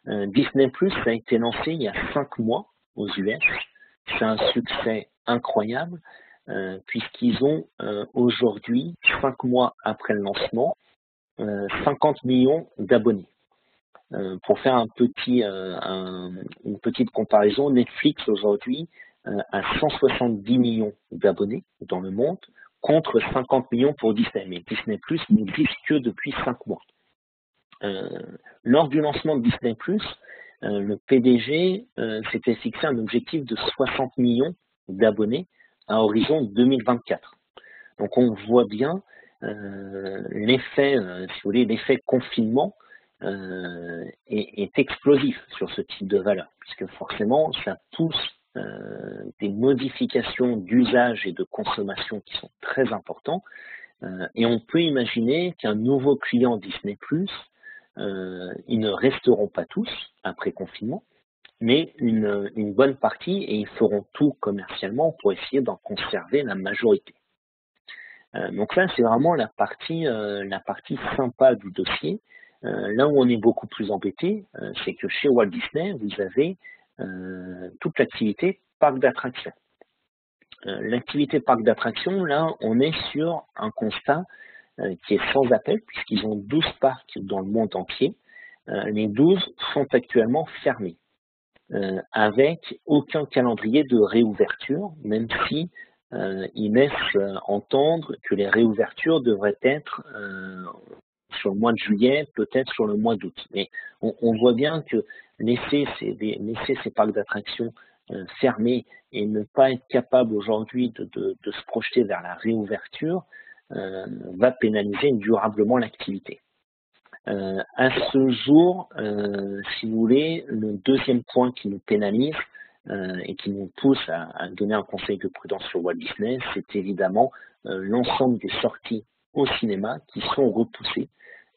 Disney+, ça a été lancé il y a 5 mois aux US. C'est un succès incroyable, puisqu'ils ont aujourd'hui, 5 mois après le lancement, 50 millions d'abonnés. Pour faire une petite comparaison, Netflix aujourd'hui a 170 millions d'abonnés dans le monde, contre 50 millions pour Disney. Mais Disney+ n'existe que depuis 5 mois. Lors du lancement de Disney+, le PDG s'était fixé un objectif de 60 millions d'abonnés à horizon 2024. Donc on voit bien l'effet, si vous voulez, l'effet confinement est explosif sur ce type de valeur, puisque forcément ça pousse des modifications d'usage et de consommation qui sont très importants, et on peut imaginer qu'un nouveau client Disney+, ils ne resteront pas tous après confinement, mais une bonne partie, et ils feront tout commercialement pour essayer d'en conserver la majorité. Donc là, c'est vraiment la partie sympa du dossier. Là où on est beaucoup plus embêté, c'est que chez Walt Disney, vous avez toute l'activité parc d'attractions. L'activité parc d'attractions, là, on est sur un constat qui est sans appel, puisqu'ils ont 12 parcs dans le monde entier. Les 12 sont actuellement fermés, avec aucun calendrier de réouverture, même si ils laissent entendre que les réouvertures devraient être sur le mois de juillet, peut-être sur le mois d'août. Mais on voit bien que laisser ces parcs d'attractions fermés et ne pas être capable aujourd'hui de se projeter vers la réouverture va pénaliser durablement l'activité. À ce jour, si vous voulez, le deuxième point qui nous pénalise et qui nous pousse à donner un conseil de prudence sur Walt Disney, c'est évidemment l'ensemble des sorties au cinéma qui sont repoussées.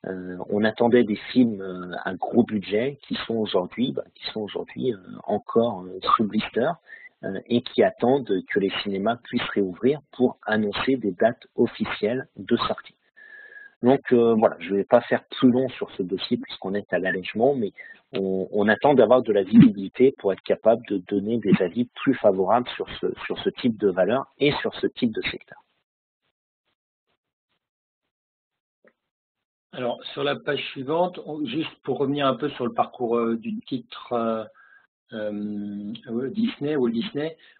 On attendait des films à gros budget qui sont aujourd'hui encore sous blister et qui attendent que les cinémas puissent réouvrir pour annoncer des dates officielles de sortie. Donc voilà, je ne vais pas faire plus long sur ce dossier puisqu'on est à l'allègement, mais on attend d'avoir de la visibilité pour être capable de donner des avis plus favorables sur ce type de valeur et sur ce type de secteur.
Alors, sur la page suivante, juste pour revenir un peu sur le parcours du titre Walt Disney,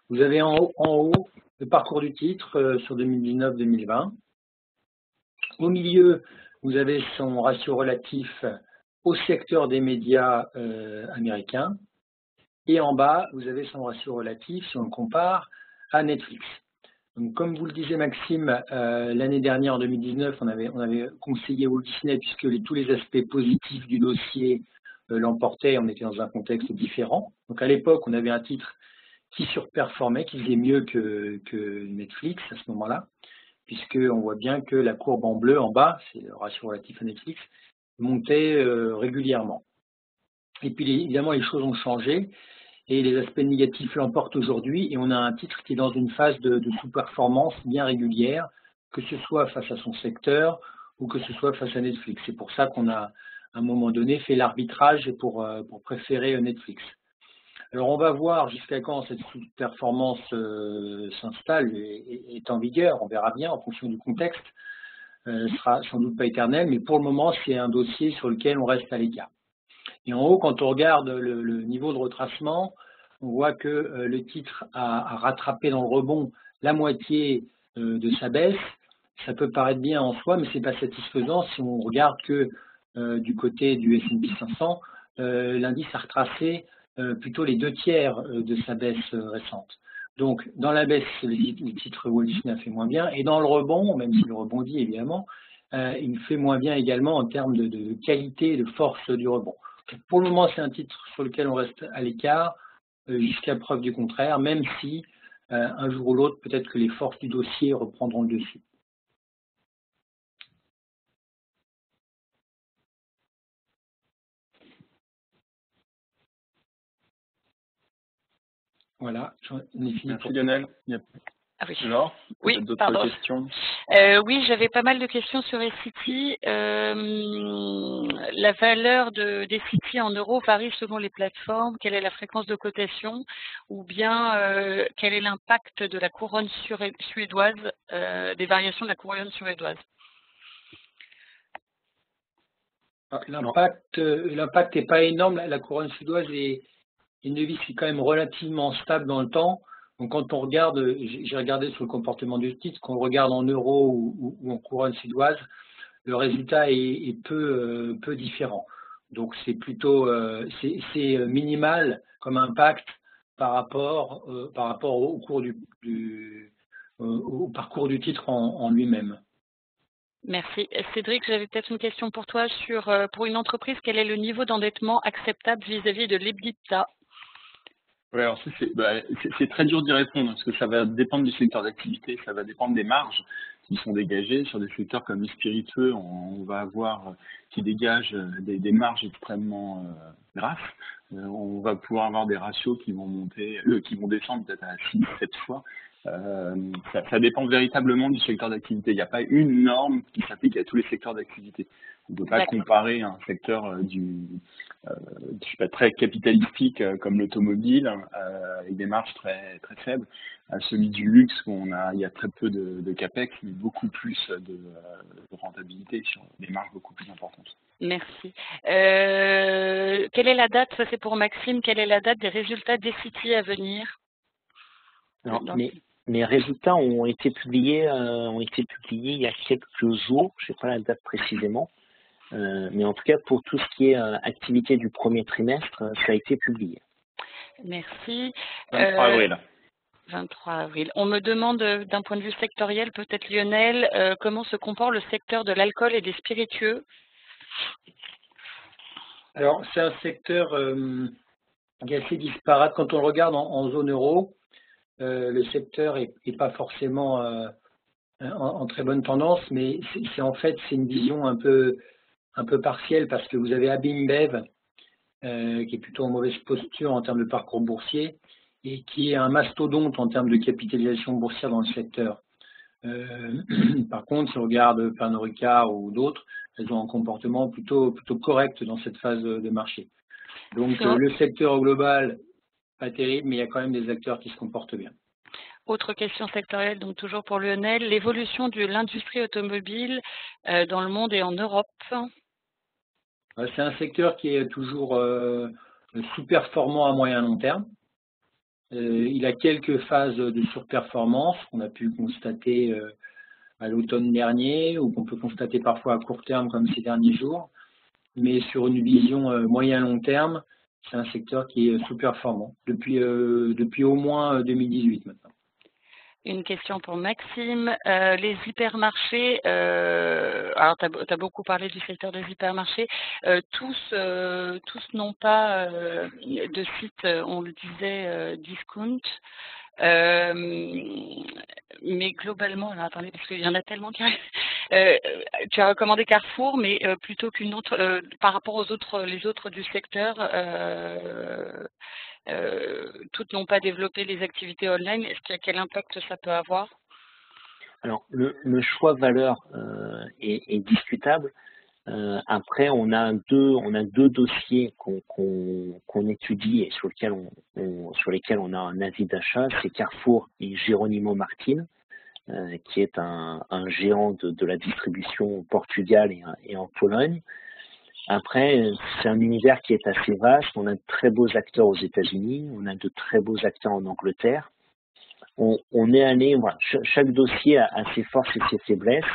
vous avez en haut le parcours du titre sur 2019-2020. Au milieu, vous avez son ratio relatif au secteur des médias américains. Et en bas, vous avez son ratio relatif, si on le compare, à Netflix. Donc, comme vous le disiez Maxime, l'année dernière, en 2019, on avait conseillé Walt Disney puisque tous les aspects positifs du dossier l'emportaient, on était dans un contexte différent. Donc à l'époque, on avait un titre qui surperformait, qui faisait mieux que Netflix à ce moment-là, puisqu'on voit bien que la courbe en bleu en bas, c'est le ratio relatif à Netflix, montait régulièrement. Et puis évidemment, les choses ont changé. Et les aspects négatifs l'emportent aujourd'hui, et on a un titre qui est dans une phase de sous-performance bien régulière, que ce soit face à son secteur ou que ce soit face à Netflix. C'est pour ça qu'on a, à un moment donné, fait l'arbitrage pour préférer Netflix. Alors on va voir jusqu'à quand cette sous-performance s'installe et est en vigueur, on verra bien en fonction du contexte, sera sans doute pas éternel, mais pour le moment c'est un dossier sur lequel on reste à l'écart. Et en haut, quand on regarde le niveau de retracement, on voit que le titre a rattrapé dans le rebond la moitié de sa baisse. Ça peut paraître bien en soi, mais ce n'est pas satisfaisant si on regarde que du côté du S&P 500, l'indice a retracé plutôt les 2/3 de sa baisse récente. Donc, dans la baisse, le titre Wall Disney a fait moins bien, et dans le rebond, même s'il rebondit évidemment, il fait moins bien également en termes de qualité et de force du rebond. Donc, pour le moment, c'est un titre sur lequel on reste à l'écart, jusqu'à preuve du contraire, même si un jour ou l'autre, peut-être que les forces du dossier reprendront le dessus. Voilà, j'en ai fini.
Merci Lionel.
Ah oui.
Alors,
oui,
d'autres questions?
Oui, j'avais pas mal de questions sur SCT. La valeur des CT en euros varie selon les plateformes. Quelle est la fréquence de cotation? Ou bien quel est l'impact de la couronne suédoise, des variations de la couronne suédoise?
L'impact n'est pas énorme. La couronne suédoise est une devise qui est quand même relativement stable dans le temps. Donc quand on regarde, j'ai regardé sur le comportement du titre, qu'on regarde en euros ou en couronne suédoise, le résultat est peu différent. Donc c'est plutôt c'est minimal comme impact par rapport au parcours du titre en lui-même.
Merci. Cédric, j'avais peut-être une question pour toi pour une entreprise, quel est le niveau d'endettement acceptable vis-à-vis de l'EBITDA?
Ouais, alors c'est très dur d'y répondre parce que ça va dépendre du secteur d'activité, ça va dépendre des marges qui sont dégagées. Sur des secteurs comme les spiritueux, on va avoir qui dégagent des marges extrêmement grasses. On va pouvoir avoir des ratios qui vont descendre peut-être à 6-7 fois. Ça dépend véritablement du secteur d'activité. Il n'y a pas une norme qui s'applique à tous les secteurs d'activité. On ne peut pas comparer un secteur très capitalistique comme l'automobile, avec des marges très, très faibles, à celui du luxe où il y a très peu de capex, mais beaucoup plus de rentabilité sur des marges beaucoup plus importantes.
Merci. Quelle est la date, ça c'est pour Maxime, quelle est la date des résultats des CT à venir?
Alors, mes résultats ont été publiés il y a quelques jours, je ne sais pas la date précisément. Mais en tout cas, pour tout ce qui est activité du premier trimestre, ça a été publié.
Merci.
23 avril.
23 avril. On me demande d'un point de vue sectoriel, peut-être Lionel, comment se comporte le secteur de l'alcool et des spiritueux?
Alors, c'est un secteur qui est assez disparate. Quand on le regarde en zone euro, le secteur n'est pas forcément en très bonne tendance, mais c'est une vision un peu partielle parce que vous avez AB InBev qui est plutôt en mauvaise posture en termes de parcours boursier et qui est un mastodonte en termes de capitalisation boursière dans le secteur. Par contre, si on regarde Pernod Ricard ou d'autres, elles ont un comportement plutôt correct dans cette phase de marché. Donc le secteur global, pas terrible, mais il y a quand même des acteurs qui se comportent bien.
Autre question sectorielle, donc toujours pour Lionel, l'évolution de l'industrie automobile dans le monde et en Europe.
C'est un secteur qui est toujours sous-performant à moyen long terme. Il a quelques phases de surperformance qu'on a pu constater à l'automne dernier ou qu'on peut constater parfois à court terme comme ces derniers jours. Mais sur une vision moyen-long terme, c'est un secteur qui est sous-performant depuis au moins 2018 maintenant.
Une question pour Maxime. Les hypermarchés, alors tu as beaucoup parlé du secteur des hypermarchés, tous n'ont pas de site, on le disait, discount. Mais globalement, alors attendez, parce qu'il y en a tellement qui tu as recommandé Carrefour, mais plutôt qu'une autre, par rapport aux les autres du secteur, toutes n'ont pas développé les activités online. Quel impact ça peut avoir?
Alors, le choix valeur est discutable. Après, on a deux dossiers qu'on étudie et sur lesquels on a un avis d'achat. C'est Carrefour et Jerónimo Martin, qui est un géant de la distribution au Portugal et en Pologne. Après, c'est un univers qui est assez vaste. On a de très beaux acteurs aux États-Unis, on a de très beaux acteurs en Angleterre. On est allé, voilà, chaque dossier a ses forces et ses faiblesses.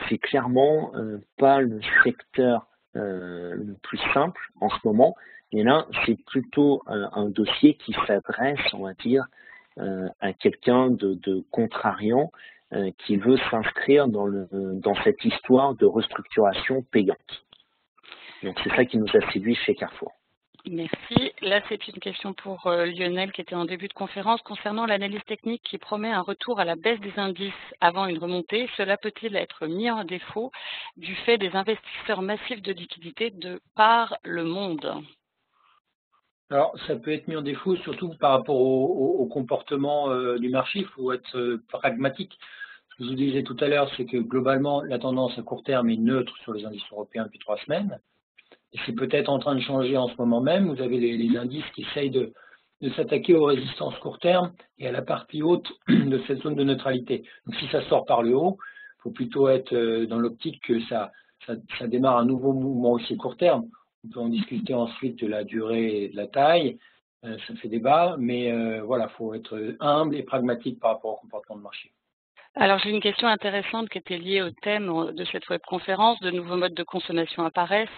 C'est clairement pas le secteur le plus simple en ce moment. Et là, c'est plutôt un dossier qui s'adresse, on va dire, à quelqu'un de contrariant qui veut s'inscrire dans cette histoire de restructuration payante. Donc c'est ça qui nous a séduit chez Carrefour.
Merci. Là, c'est une question pour Lionel qui était en début de conférence concernant l'analyse technique qui promet un retour à la baisse des indices avant une remontée. Cela peut-il être mis en défaut du fait des investisseurs massifs de liquidités de par le monde?
Alors, ça peut être mis en défaut surtout par rapport au comportement du marché. Il faut être pragmatique. Ce que je vous disais tout à l'heure, c'est que globalement, la tendance à court terme est neutre sur les indices européens depuis 3 semaines. Et c'est peut-être en train de changer en ce moment même. Vous avez les indices qui essayent de s'attaquer aux résistances court terme et à la partie haute de cette zone de neutralité. Donc si ça sort par le haut, il faut plutôt être dans l'optique que ça démarre un nouveau mouvement aussi court terme. On peut en discuter ensuite de la durée et de la taille, ça fait débat, mais voilà, il faut être humble et pragmatique par rapport au comportement de marché.
Alors, j'ai une question intéressante qui était liée au thème de cette webconférence. De nouveaux modes de consommation apparaissent.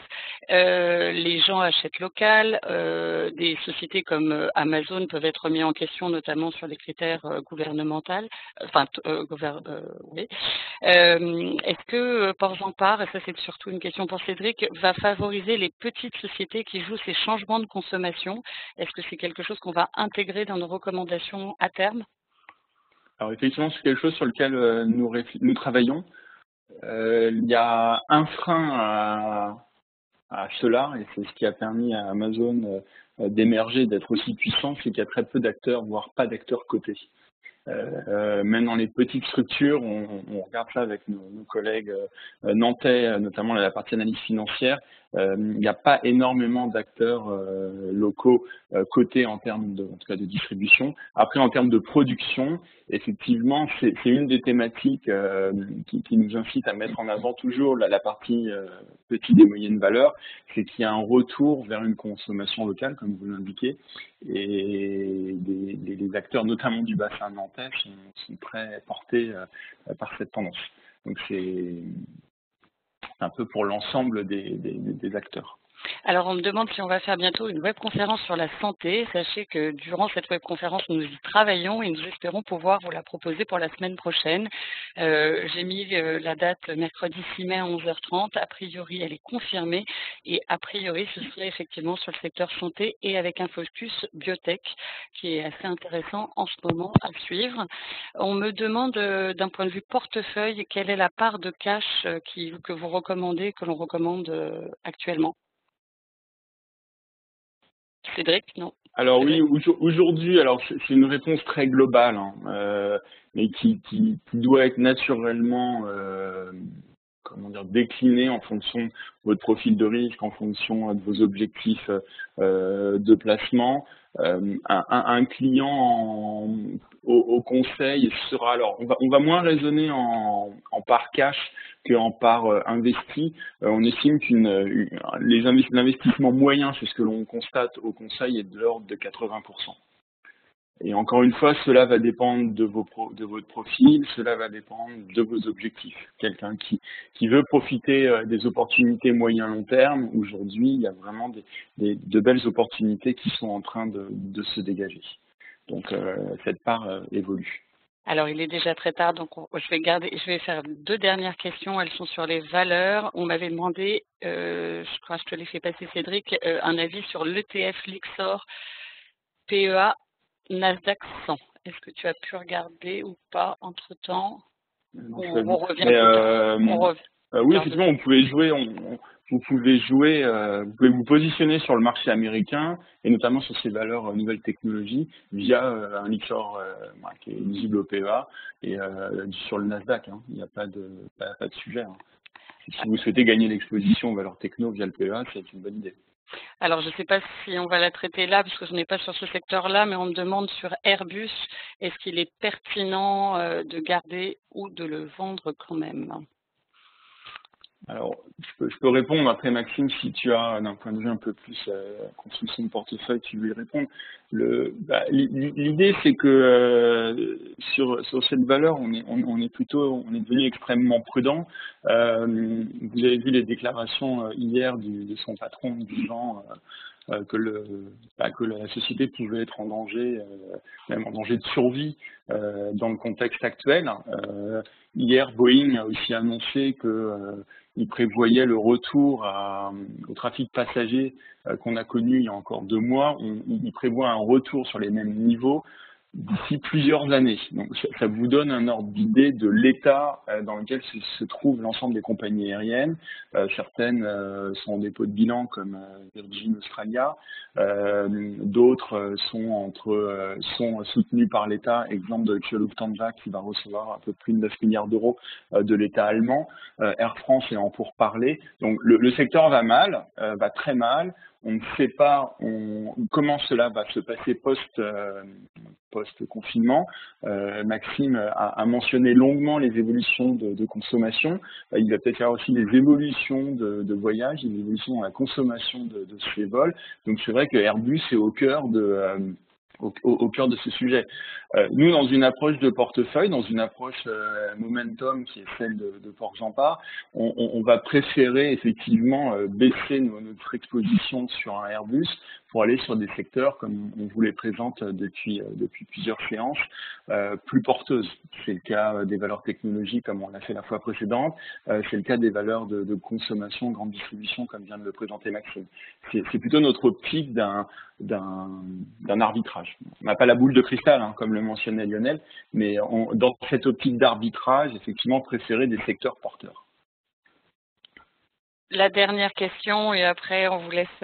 Les gens achètent local. Des sociétés comme Amazon peuvent être mis en question, notamment sur des critères gouvernementaux. Oui. Est-ce que Port-en-Part, et ça c'est surtout une question pour Cédric, va favoriser les petites sociétés qui jouent ces changements de consommation? Est-ce que c'est quelque chose qu'on va intégrer dans nos recommandations à terme?
Alors effectivement, c'est quelque chose sur lequel nous travaillons. Il y a un frein à cela, et c'est ce qui a permis à Amazon d'émerger, d'être aussi puissant, c'est qu'il y a très peu d'acteurs, voire pas d'acteurs cotés. Même dans les petites structures, on regarde ça avec nos collègues nantais, notamment la partie analyse financière, il n'y a pas énormément d'acteurs locaux cotés en termes en tout cas de distribution. Après, en termes de production, effectivement, c'est une des thématiques qui nous incite à mettre en avant toujours la partie petite et moyenne valeur, c'est qu'il y a un retour vers une consommation locale, comme vous l'indiquez, et les acteurs, notamment du bassin nantais, sont très portés par cette tendance. Donc c'est un peu pour l'ensemble des acteurs.
Alors, on me demande si on va faire bientôt une webconférence sur la santé. Sachez que durant cette webconférence, nous y travaillons et nous espérons pouvoir vous la proposer pour la semaine prochaine. J'ai mis la date mercredi 6 mai à 11h30. A priori, elle est confirmée et a priori, ce serait effectivement sur le secteur santé et avec un focus biotech qui est assez intéressant en ce moment à suivre. On me demande d'un point de vue portefeuille, quelle est la part de cash que vous recommandez, que l'on recommande actuellement? Cédric, non?
Alors oui, aujourd'hui, alors c'est une réponse très globale, hein, mais qui doit être naturellement déclinée en fonction de votre profil de risque, en fonction de vos objectifs de placement. Un client au conseil sera, alors on va moins raisonner en part cash qu'en part investi. On estime l'investissement moyen, c'est ce que l'on constate au conseil, est de l'ordre de 80%. Et encore une fois, cela va dépendre de votre profil, cela va dépendre de vos objectifs. Quelqu'un qui veut profiter des opportunités moyen-long terme, aujourd'hui, il y a vraiment de belles opportunités qui sont en train de se dégager. Donc, cette part évolue.
Alors, il est déjà très tard, donc je vais faire 2 dernières questions. Elles sont sur les valeurs. On m'avait demandé, je crois que je te l'ai fait passer, Cédric, un avis sur l'ETF Lixor PEA Nasdaq 100. Est-ce que tu as pu regarder ou pas entre-temps? On revient.
Oui, effectivement, vous pouvez vous positionner sur le marché américain et notamment sur ces valeurs nouvelles technologies via un Lixor qui est éligible au PEA et sur le Nasdaq. Hein. Il n'y a pas de sujet. Hein. Si vous souhaitez gagner l'exposition aux valeurs techno via le PEA, c'est une bonne idée.
Alors, je ne sais pas si on va la traiter là, parce que je n'ai pas sur ce secteur-là, mais on me demande sur Airbus, est-ce qu'il est pertinent de garder ou de le vendre quand même?
Alors, je peux répondre. Après, Maxime, si tu as d'un point de vue un peu plus construction de portefeuille, tu veux y répondre. L'idée, c'est que sur cette valeur, on est devenu extrêmement prudent. Vous avez vu les déclarations hier de son patron disant que la société pouvait être en danger, même en danger de survie dans le contexte actuel. Hier, Boeing a aussi annoncé qu'il prévoyait le retour au trafic passager qu'on a connu il y a encore 2 mois. Il prévoit un retour sur les mêmes niveaux d'ici plusieurs années. Donc ça vous donne un ordre d'idée de l'état dans lequel se trouvent l'ensemble des compagnies aériennes. Certaines sont en dépôt de bilan comme Virgin Australia, d'autres sont soutenues par l'État, exemple de Lufthansa qui va recevoir un peu plus de 9 milliards d'euros de l'État allemand, Air France est en pourparlers. Donc le secteur va mal, va très mal. On ne sait pas comment cela va se passer post-confinement. Maxime a mentionné longuement les évolutions de consommation. Il va peut-être y avoir aussi des évolutions de voyage, des évolutions dans la consommation de ces vols. Donc c'est vrai que Airbus est au cœur de ce sujet. Nous, dans une approche de portefeuille, dans une approche momentum qui est celle de Portzamparc, on va préférer effectivement baisser notre exposition sur un Airbus pour aller sur des secteurs, comme on vous les présente depuis plusieurs séances, plus porteuses. C'est le cas des valeurs technologiques, comme on l'a fait la fois précédente. C'est le cas des valeurs de consommation, grande distribution, comme vient de le présenter Maxime. C'est plutôt notre optique d'un arbitrage. On n'a pas la boule de cristal, hein, comme le mentionnait Lionel, mais dans cette optique d'arbitrage, effectivement, préférer des secteurs porteurs.
La dernière question, et après on vous laisse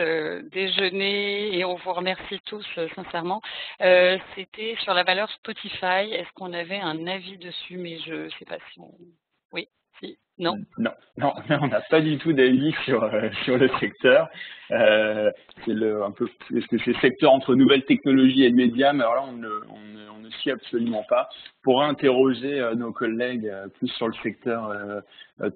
déjeuner et on vous remercie tous sincèrement. C'était sur la valeur Spotify. Est-ce qu'on avait un avis dessus? Mais je ne sais pas si on... Oui, si, non.
Non, on n'a pas du tout d'avis sur le secteur. Est-ce que c'est secteur entre nouvelles technologies et médias? Mais alors là, on ne suit absolument pas. Pour interroger nos collègues plus sur le secteur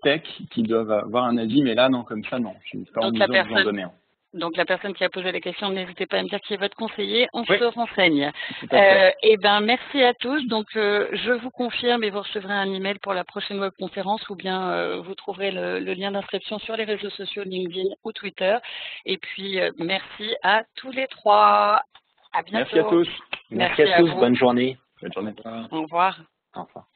tech qui doivent avoir un avis, mais là, non, comme ça, non. Je ne suis pas en mesure de vous en donner un.
Donc la personne qui a posé la question, n'hésitez pas à me dire qui est votre conseiller, on
Oui,
se renseigne. Merci à tous. Donc je vous confirme et vous recevrez un email pour la prochaine webconférence ou bien vous trouverez le lien d'inscription sur les réseaux sociaux LinkedIn ou Twitter. Et puis merci à tous les trois. À bientôt.
Merci à tous.
Merci à tous. Bonne journée.
Bonne journée.
Au revoir.
Au revoir.